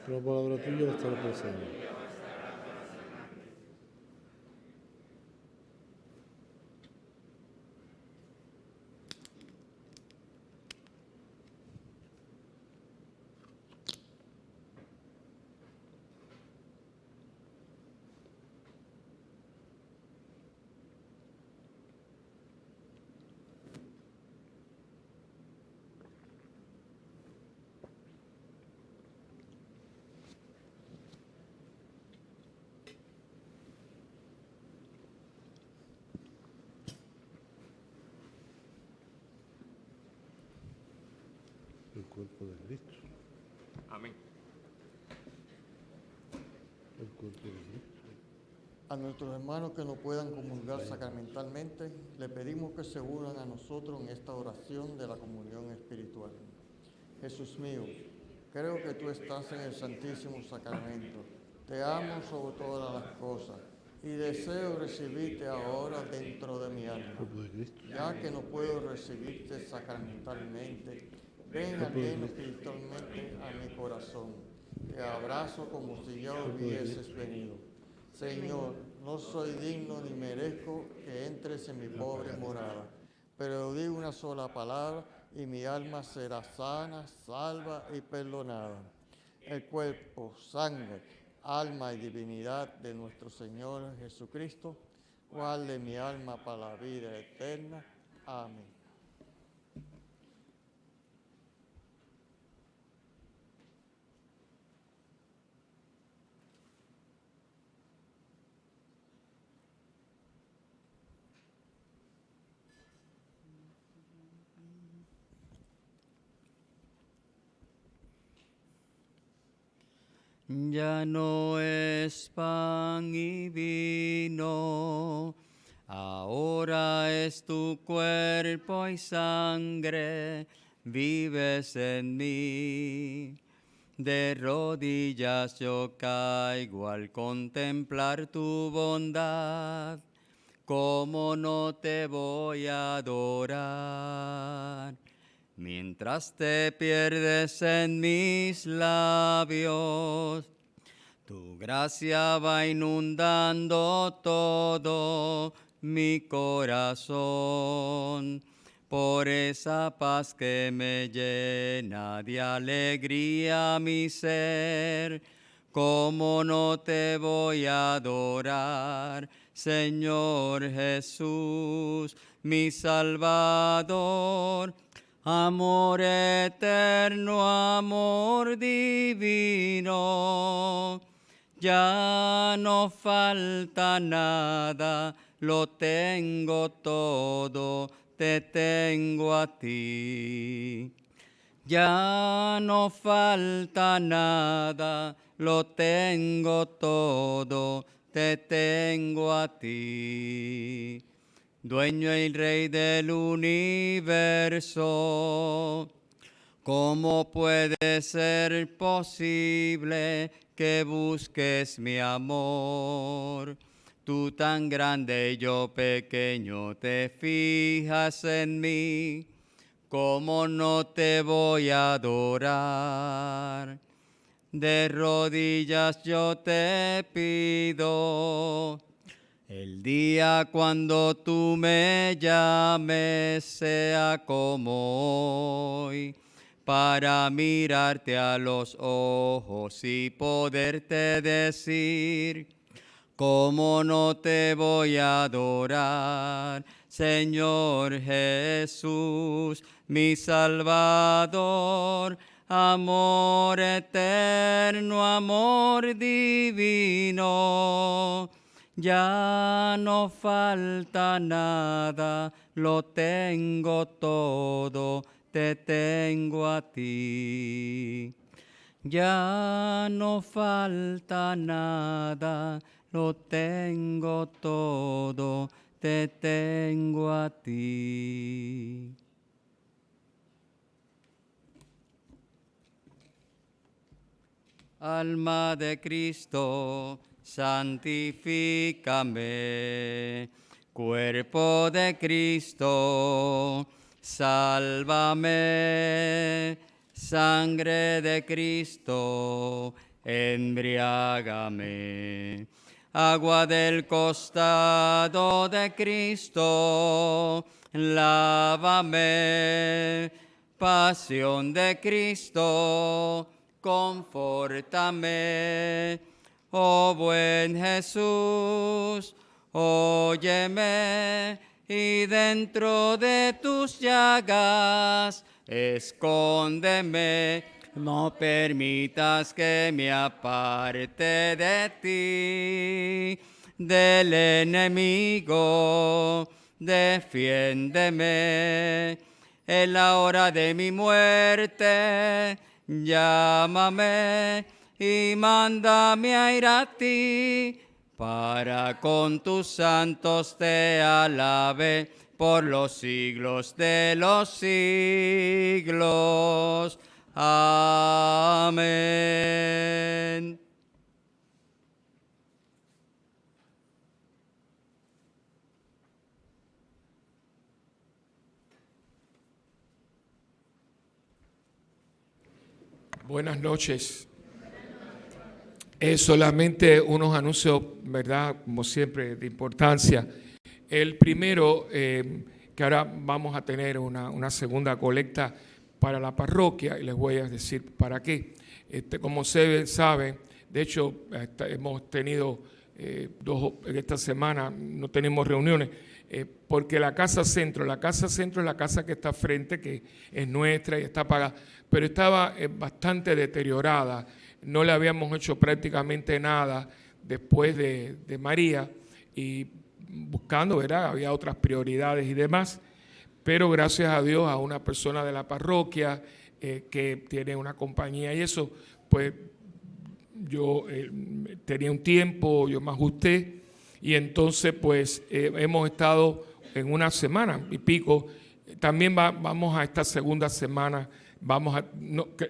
pero la palabra tuya va a estar presente. cuerpo de Cristo. Amén. El cuerpo de Cristo. A nuestros hermanos que no puedan comulgar sacramentalmente, le pedimos que se unan a nosotros en esta oración de la comunión espiritual. Jesús mío, creo que tú estás en el Santísimo Sacramento. Te amo sobre todas las cosas y deseo recibirte ahora dentro de mi alma. Cuerpo de Cristo. Ya que no puedo recibirte sacramentalmente, ven al menos espiritualmente a mi corazón. Te abrazo como si ya hubieses venido. Señor, no soy digno ni merezco que entres en mi pobre morada, pero digo una sola palabra y mi alma será sana, salva y perdonada. El cuerpo, sangre, alma y divinidad de nuestro Señor Jesucristo, guarde mi alma para la vida eterna. Amén. Ya no es pan y vino, ahora es tu cuerpo y sangre, vives en mí. De rodillas yo caigo al contemplar tu bondad, ¿cómo no te voy a adorar? Mientras te pierdes en mis labios, tu gracia va inundando todo mi corazón. Por esa paz que me llena de alegría mi ser, ¿cómo no te voy a adorar, Señor Jesús, mi Salvador? Amor eterno, amor divino, ya no falta nada, lo tengo todo, te tengo a ti. Ya no falta nada, lo tengo todo, te tengo a ti. Dueño y Rey del universo, ¿cómo puede ser posible que busques mi amor? Tú tan grande y yo pequeño te fijas en mí, ¿cómo no te voy a adorar? De rodillas yo te pido, el día cuando tú me llames sea como hoy, para mirarte a los ojos y poderte decir, ¿cómo no te voy a adorar, Señor Jesús, mi Salvador? Amor eterno, amor divino, ya no falta nada, lo tengo todo, te tengo a ti. Ya no falta nada, lo tengo todo, te tengo a ti. Alma de Cristo, santifícame. Cuerpo de Cristo, sálvame. Sangre de Cristo, embriágame. Agua del costado de Cristo, lávame. Pasión de Cristo, confórtame. Oh buen Jesús, óyeme, y dentro de tus llagas escóndeme. No permitas que me aparte de ti, del enemigo, defiéndeme. en la hora de mi muerte. Llámame y mándame a ir a ti, para con tus santos te alabe por los siglos de los siglos. Amén. Buenas noches. Solamente unos anuncios, ¿verdad? Como siempre, de importancia. El primero, que ahora vamos a tener una segunda colecta para la parroquia, y les voy a decir para qué. Como ustedes saben, de hecho, hemos tenido esta semana, no tenemos reuniones, porque la Casa Centro es la casa que está frente, que es nuestra y está pagada, pero estaba bastante deteriorada. No le habíamos hecho prácticamente nada después de María, y buscando, ¿verdad? Había otras prioridades y demás, pero gracias a Dios, a una persona de la parroquia que tiene una compañía y eso, pues yo tenía un tiempo, yo me ajusté, y entonces pues hemos estado en una semana y pico. También vamos a esta segunda semana.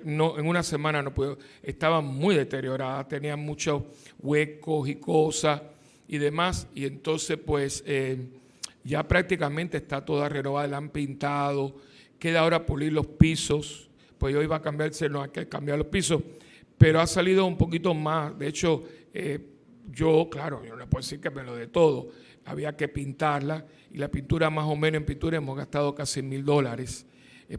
En una semana no puedo, estaba muy deteriorada, tenía muchos huecos y cosas y demás, y entonces pues ya prácticamente está toda renovada, la han pintado, queda ahora pulir los pisos, pues hoy va a cambiarse, no hay que cambiar los pisos, pero ha salido un poquito más. De hecho, yo no puedo decir que me lo de todo, había que pintarla, y la pintura, más o menos en pintura hemos gastado casi $1,000,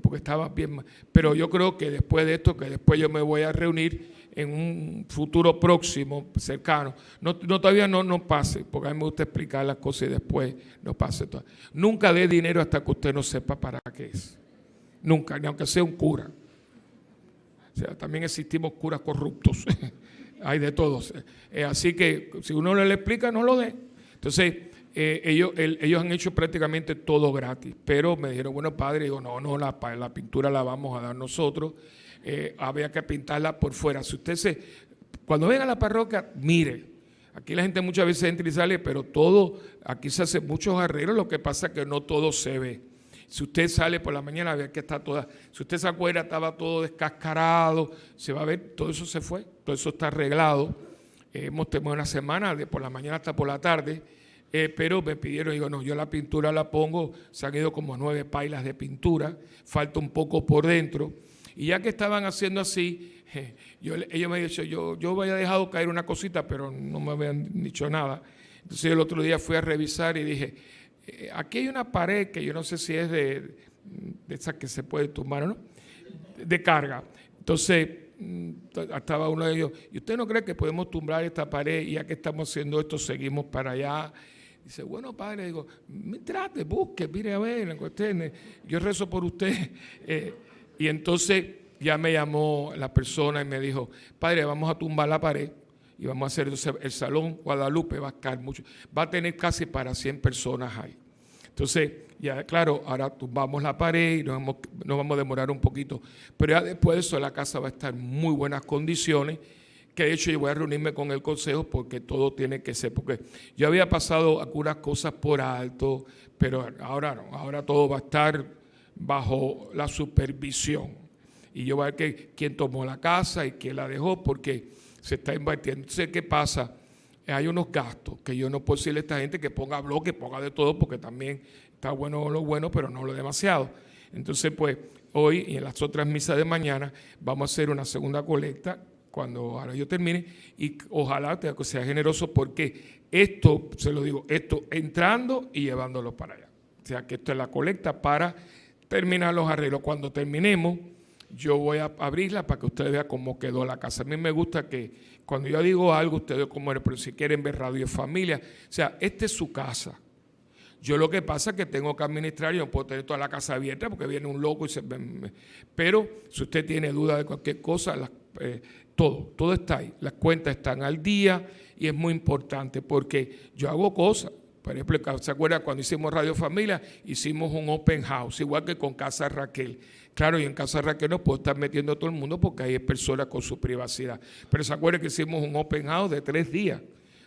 porque estaba bien. Pero yo creo que después de esto, que después yo me voy a reunir en un futuro próximo, cercano, todavía no pase, porque a mí me gusta explicar las cosas y después no pase todo. Nunca dé dinero hasta que usted no sepa para qué es. Nunca, ni aunque sea un cura. O sea, también existimos curas corruptos. Hay de todos. Así que si uno le explica, no lo dé. Entonces, ellos han hecho prácticamente todo gratis, pero me dijeron, bueno, padre, digo, no, la pintura la vamos a dar nosotros, había que pintarla por fuera. Si usted cuando venga a la parroquia, mire, aquí la gente muchas veces entra y sale, pero todo, aquí se hacen muchos arreglos, lo que pasa es que no todo se ve. Si usted sale por la mañana, ve que está toda, si usted se acuerda, estaba todo descascarado, se va a ver, todo eso se fue, todo eso está arreglado. Hemos tenido una semana, de por la mañana hasta por la tarde, pero me pidieron, digo, no, yo la pintura la pongo, se han ido como 9 pailas de pintura, falta un poco por dentro, y ya que estaban haciendo así, ellos me han dicho, yo había dejado caer una cosita, pero no me habían dicho nada. Entonces el otro día fui a revisar y dije, aquí hay una pared que yo no sé si es de esas que se puede tumbar, ¿no? De carga. Entonces estaba uno de ellos, ¿y usted no cree que podemos tumbar esta pared, y ya que estamos haciendo esto, seguimos para allá? Dice, bueno, padre, digo, trate, busque, mire a ver, yo rezo por usted. Y entonces ya me llamó la persona y me dijo, padre, vamos a tumbar la pared y vamos a hacer el Salón Guadalupe, va a estar mucho, va a tener casi para 100 personas ahí. Entonces, ya claro, ahora tumbamos la pared y nos vamos a demorar un poquito, pero ya después de eso la casa va a estar en muy buenas condiciones, que de hecho yo voy a reunirme con el consejo porque todo tiene que ser, porque yo había pasado algunas cosas por alto, pero ahora no, ahora todo va a estar bajo la supervisión, y yo voy a ver quién tomó la casa y quién la dejó, porque se está invirtiendo. Entonces, ¿qué pasa? Hay unos gastos que yo no puedo decirle a esta gente que ponga bloque, ponga de todo, porque también está bueno lo bueno, pero no lo demasiado. Entonces, pues, hoy y en las otras misas de mañana vamos a hacer una segunda colecta cuando ahora yo termine, y ojalá que sea generoso, porque esto, se lo digo, esto entrando y llevándolo para allá. O sea, que esto es la colecta para terminar los arreglos. Cuando terminemos, yo voy a abrirla para que ustedes vean cómo quedó la casa. A mí me gusta que cuando yo digo algo, ustedes vean cómo es, pero si quieren ver Radio Familia, o sea, esta es su casa. Yo lo que pasa es que tengo que administrar, yo no puedo tener toda la casa abierta porque viene un loco y pero si usted tiene duda de cualquier cosa, todo está ahí. Las cuentas están al día, y es muy importante porque yo hago cosas, Por ejemplo, ¿se acuerdan cuando hicimos Radio Familia? Hicimos un open house, igual que con Casa Raquel. Claro, y en Casa Raquel no puedo estar metiendo a todo el mundo porque hay personas con su privacidad. Pero ¿se acuerdan que hicimos un open house de 3 días?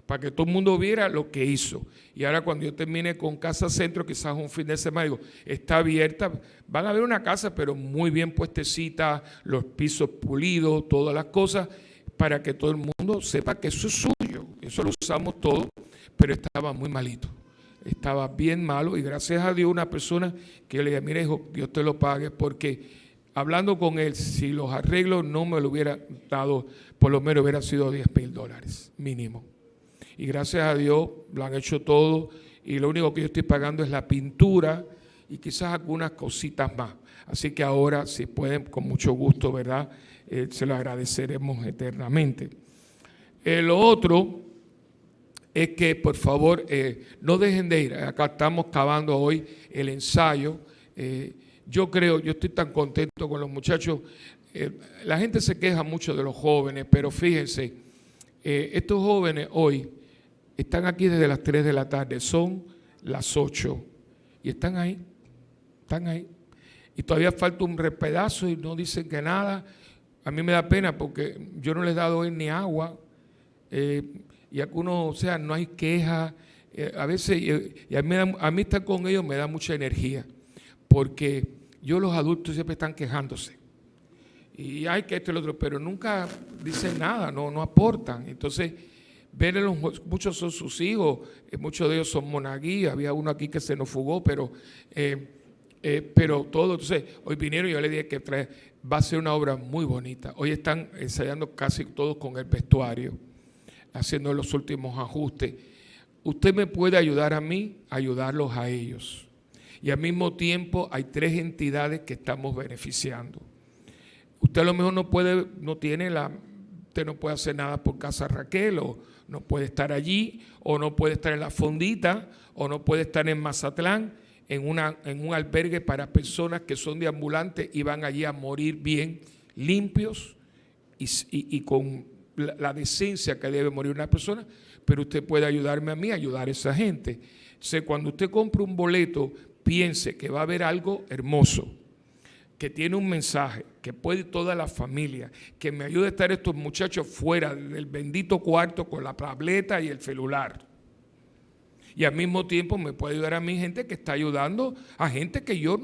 Para que todo el mundo viera lo que hizo. Y ahora cuando yo termine con Casa Centro, quizás un fin de semana, digo, está abierta. Van a ver una casa, pero muy bien puestecita, los pisos pulidos, todas las cosas, para que todo el mundo sepa que eso es suyo. Eso lo usamos todo, pero estaba muy malito. Estaba bien malo y gracias a Dios una persona que yo le dije, mira hijo, Dios te lo pague, porque hablando con él, si los arreglos no me lo hubiera dado, por lo menos hubiera sido $10,000 mínimo. Y gracias a Dios lo han hecho todo y lo único que yo estoy pagando es la pintura y quizás algunas cositas más. Así que ahora, si pueden, con mucho gusto, ¿verdad? Se lo agradeceremos eternamente. Lo otro es que, por favor, no dejen de ir. Acá estamos acabando hoy el ensayo. Yo estoy tan contento con los muchachos. La gente se queja mucho de los jóvenes, pero fíjense, estos jóvenes hoy están aquí desde las 3 de la tarde, son las 8 y están ahí. Y todavía falta un pedazo y no dicen que nada. A mí me da pena porque yo no les he dado hoy ni agua y algunos, o sea, no hay queja. A veces, y a mí estar con ellos me da mucha energía porque los adultos siempre están quejándose. Y hay que esto y lo otro, pero nunca dicen nada, no aportan. Entonces, muchos son sus hijos, muchos de ellos son monaguillos, había uno aquí que se nos fugó, pero todo. Entonces, hoy vinieron y yo le dije que va a ser una obra muy bonita. Hoy están ensayando casi todos con el vestuario, haciendo los últimos ajustes. Usted me puede ayudar a mí, ayudarlos a ellos. Y al mismo tiempo hay 3 entidades que estamos beneficiando. Usted a lo mejor usted no puede hacer nada por Casa Raquel, o no puede estar allí, o no puede estar en la Fondita, o no puede estar en Mazatlán, en un albergue para personas que son deambulantes y van allí a morir bien, limpios y con la decencia que debe morir una persona, pero usted puede ayudarme a mí a ayudar a esa gente. Entonces, cuando usted compra un boleto, piense que va a haber algo hermoso, que tiene un mensaje, que puede ir toda la familia, que me ayude a estar estos muchachos fuera del bendito cuarto con la tableta y el celular. Y al mismo tiempo me puede ayudar a mí gente que está ayudando a gente que yo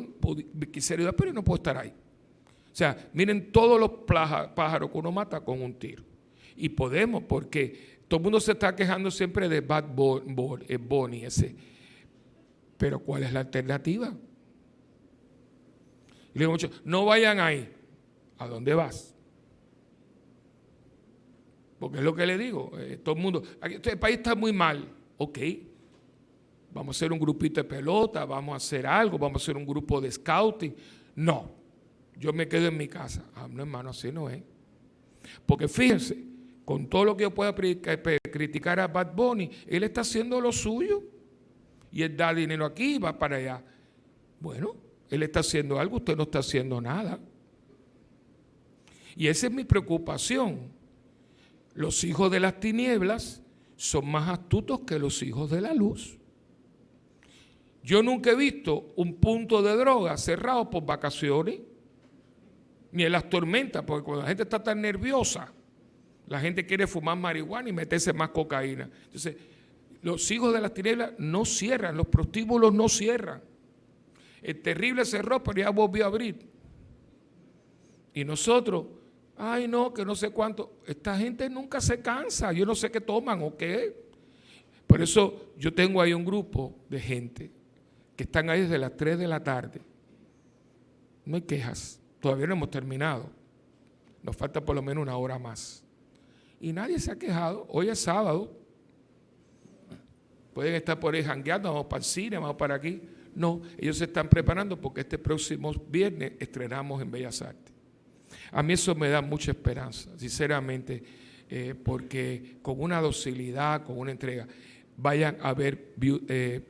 quisiera ayudar, pero no puedo estar ahí. O sea, miren todos los pájaros que uno mata con un tiro. Y podemos, porque todo el mundo se está quejando siempre de Bad Bunny ese. Pero ¿cuál es la alternativa? Y le digo mucho, no vayan ahí. ¿A dónde vas? Porque es lo que le digo. Todo el mundo, el país está muy mal. Ok, vamos a hacer un grupito de pelota, vamos a hacer algo, vamos a hacer un grupo de scouting. No, yo me quedo en mi casa. No, hermano, así no es. Porque fíjense, con todo lo que yo pueda criticar a Bad Bunny, él está haciendo lo suyo. Y él da dinero aquí y va para allá. Bueno, él está haciendo algo, usted no está haciendo nada. Y esa es mi preocupación. Los hijos de las tinieblas son más astutos que los hijos de la luz. Yo nunca he visto un punto de droga cerrado por vacaciones, ni en las tormentas, porque cuando la gente está tan nerviosa, la gente quiere fumar marihuana y meterse más cocaína. Entonces, los hijos de las tinieblas no cierran, los prostíbulos no cierran. El terrible cerró, pero ya volvió a abrir. Y nosotros, ay no, que no sé cuánto. Esta gente nunca se cansa, yo no sé qué toman o qué. Por eso yo tengo ahí un grupo de gente que están ahí desde las 3 de la tarde. No hay quejas, todavía no hemos terminado. Nos falta por lo menos una hora más. Y nadie se ha quejado, hoy es sábado. Pueden estar por ahí jangueando, vamos para el cine, vamos para aquí. No, ellos se están preparando porque este próximo viernes estrenamos en Bellas Artes. A mí eso me da mucha esperanza, sinceramente, porque con una docilidad, con una entrega, vayan a ver The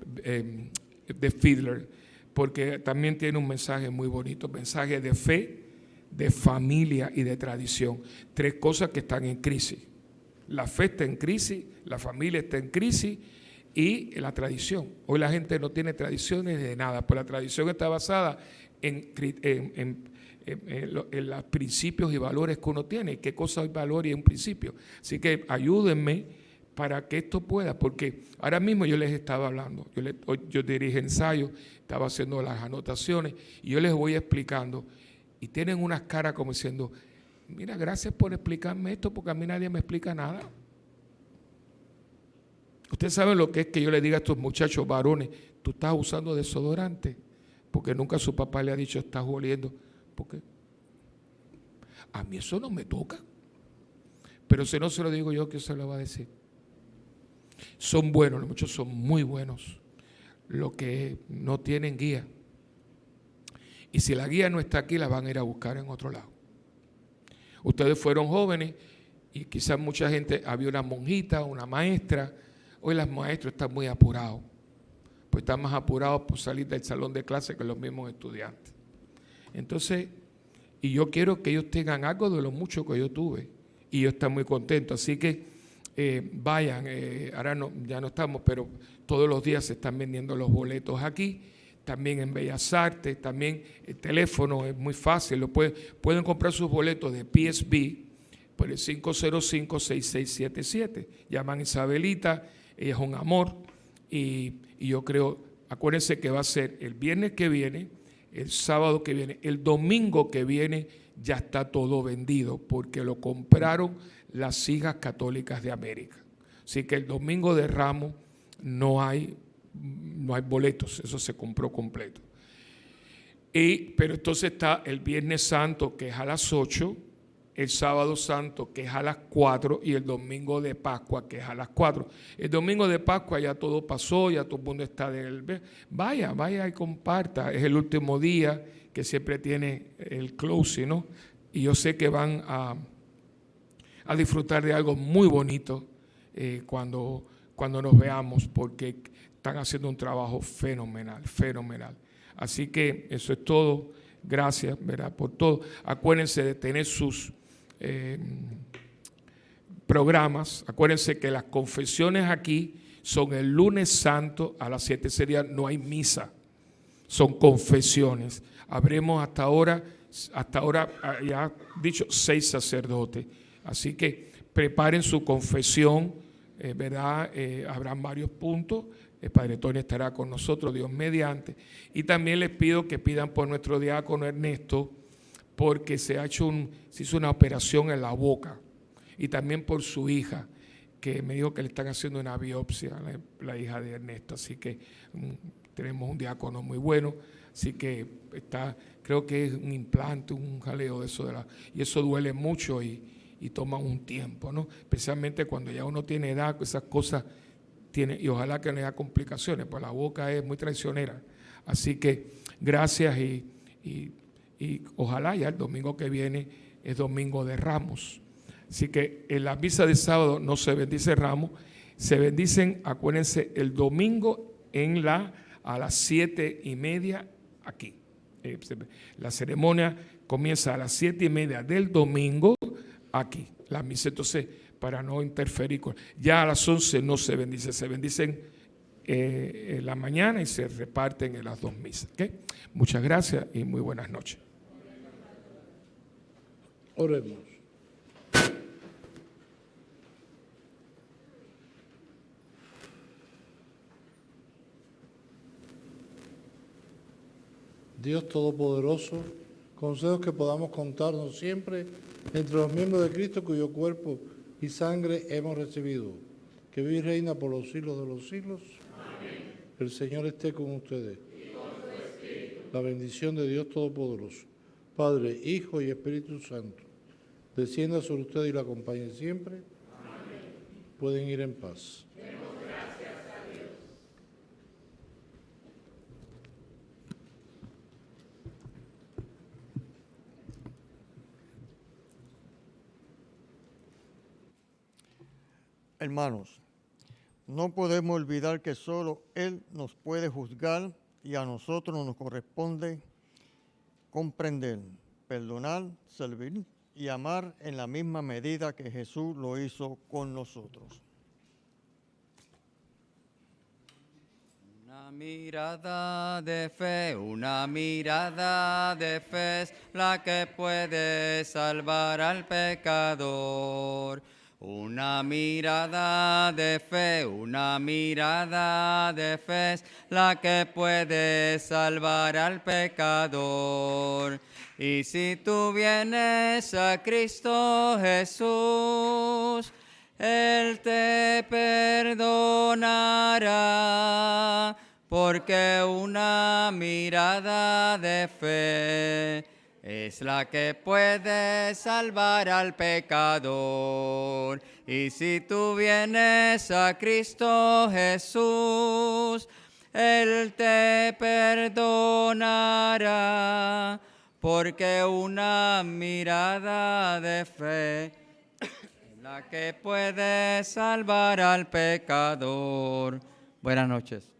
Fiddler, porque también tiene un mensaje muy bonito, mensaje de fe, de familia y de tradición. 3 cosas que están en crisis. La fe está en crisis, la familia está en crisis y la tradición. Hoy la gente no tiene tradiciones de nada, pues la tradición está basada en los principios y valores que uno tiene, qué cosa es valor y es un principio. Así que ayúdenme para que esto pueda, porque ahora mismo yo les estaba hablando, yo dirigí ensayo, estaba haciendo las anotaciones y yo les voy explicando y tienen unas caras como diciendo, mira, gracias por explicarme esto porque a mí nadie me explica nada. Ustedes saben lo que es que yo le diga a estos muchachos varones, tú estás usando desodorante, porque nunca su papá le ha dicho estás oliendo, porque a mí eso no me toca. Pero si no se lo digo yo, ¿qué se lo va a decir? Son buenos, los muchachos son muy buenos, los que no tienen guía. Y si la guía no está aquí, la van a ir a buscar en otro lado. Ustedes fueron jóvenes y quizás mucha gente, había una monjita, una maestra. Hoy los maestros están muy apurados, pues están más apurados por salir del salón de clase que los mismos estudiantes. Entonces, y yo quiero que ellos tengan algo de lo mucho que yo tuve, y yo estoy muy contento. Así que vayan, ahora no, ya no estamos, pero todos los días se están vendiendo los boletos aquí, también en Bellas Artes, también el teléfono es muy fácil, pueden comprar sus boletos de PSB por el 505-6677, llaman a Isabelita, ella es un amor y yo creo, acuérdense que va a ser el viernes que viene, el sábado que viene, el domingo que viene ya está todo vendido porque lo compraron las hijas católicas de América. Así que el domingo de Ramos no hay boletos, eso se compró completo. Pero entonces está el Viernes Santo, que es a las 8, el Sábado Santo, que es a las 4, y el Domingo de Pascua, que es a las 4. El Domingo de Pascua ya todo pasó, ya todo el mundo está vaya y comparta. Es el último día que siempre tiene el closing, ¿no? Y yo sé que van a disfrutar de algo muy bonito cuando nos veamos, porque están haciendo un trabajo fenomenal. Así que eso es todo. Gracias, ¿verdad? Por todo. Acuérdense de tener sus programas. Acuérdense que las confesiones aquí son el lunes santo a las 7. Ese día no hay misa, son confesiones. Habremos hasta ahora ya dicho 6 sacerdotes. Así que preparen su confesión, ¿verdad? Habrán varios puntos. El Padre Tony estará con nosotros, Dios mediante. Y también les pido que pidan por nuestro diácono Ernesto, porque se hizo una operación en la boca. Y también por su hija, que me dijo que le están haciendo una biopsia, la hija de Ernesto. Así que tenemos un diácono muy bueno. Así que creo que es un implante, un jaleo de eso. Y eso duele mucho y toma un tiempo, ¿no? Especialmente cuando ya uno tiene edad, esas cosas y ojalá que no haya complicaciones, pues la boca es muy traicionera. Así que gracias y ojalá ya el domingo que viene es domingo de Ramos. Así que en la misa de sábado no se bendice Ramos, se bendicen, acuérdense, el domingo a las 7:30 aquí. La ceremonia comienza a las 7:30 del domingo aquí. La misa, entonces, para no interferir ya a las 11 no se bendice, se bendicen en la mañana y se reparten en las 2 misas. ¿Okay? Muchas gracias y muy buenas noches. Oremos. Dios Todopoderoso, concedo que podamos contarnos siempre entre los miembros de Cristo, cuyo cuerpo y sangre hemos recibido, que vive y reina por los siglos de los siglos. Amén. El Señor esté con ustedes. Y con su espíritu. La bendición de Dios Todopoderoso, Padre, Hijo y Espíritu Santo, descienda sobre ustedes y la acompañe siempre. Amén. Pueden ir en paz. Demos gracias a Dios. Hermanos, no podemos olvidar que solo Él nos puede juzgar y a nosotros nos corresponde comprender, perdonar, servir y amar en la misma medida que Jesús lo hizo con nosotros. Una mirada de fe es la que puede salvar al pecador. Una mirada de fe es la que puede salvar al pecador. Y si tú vienes a Cristo Jesús, Él te perdonará, porque una mirada de fe es la que puede salvar al pecador. Y si tú vienes a Cristo Jesús, Él te perdonará, porque una mirada de fe es la que puede salvar al pecador. Buenas noches.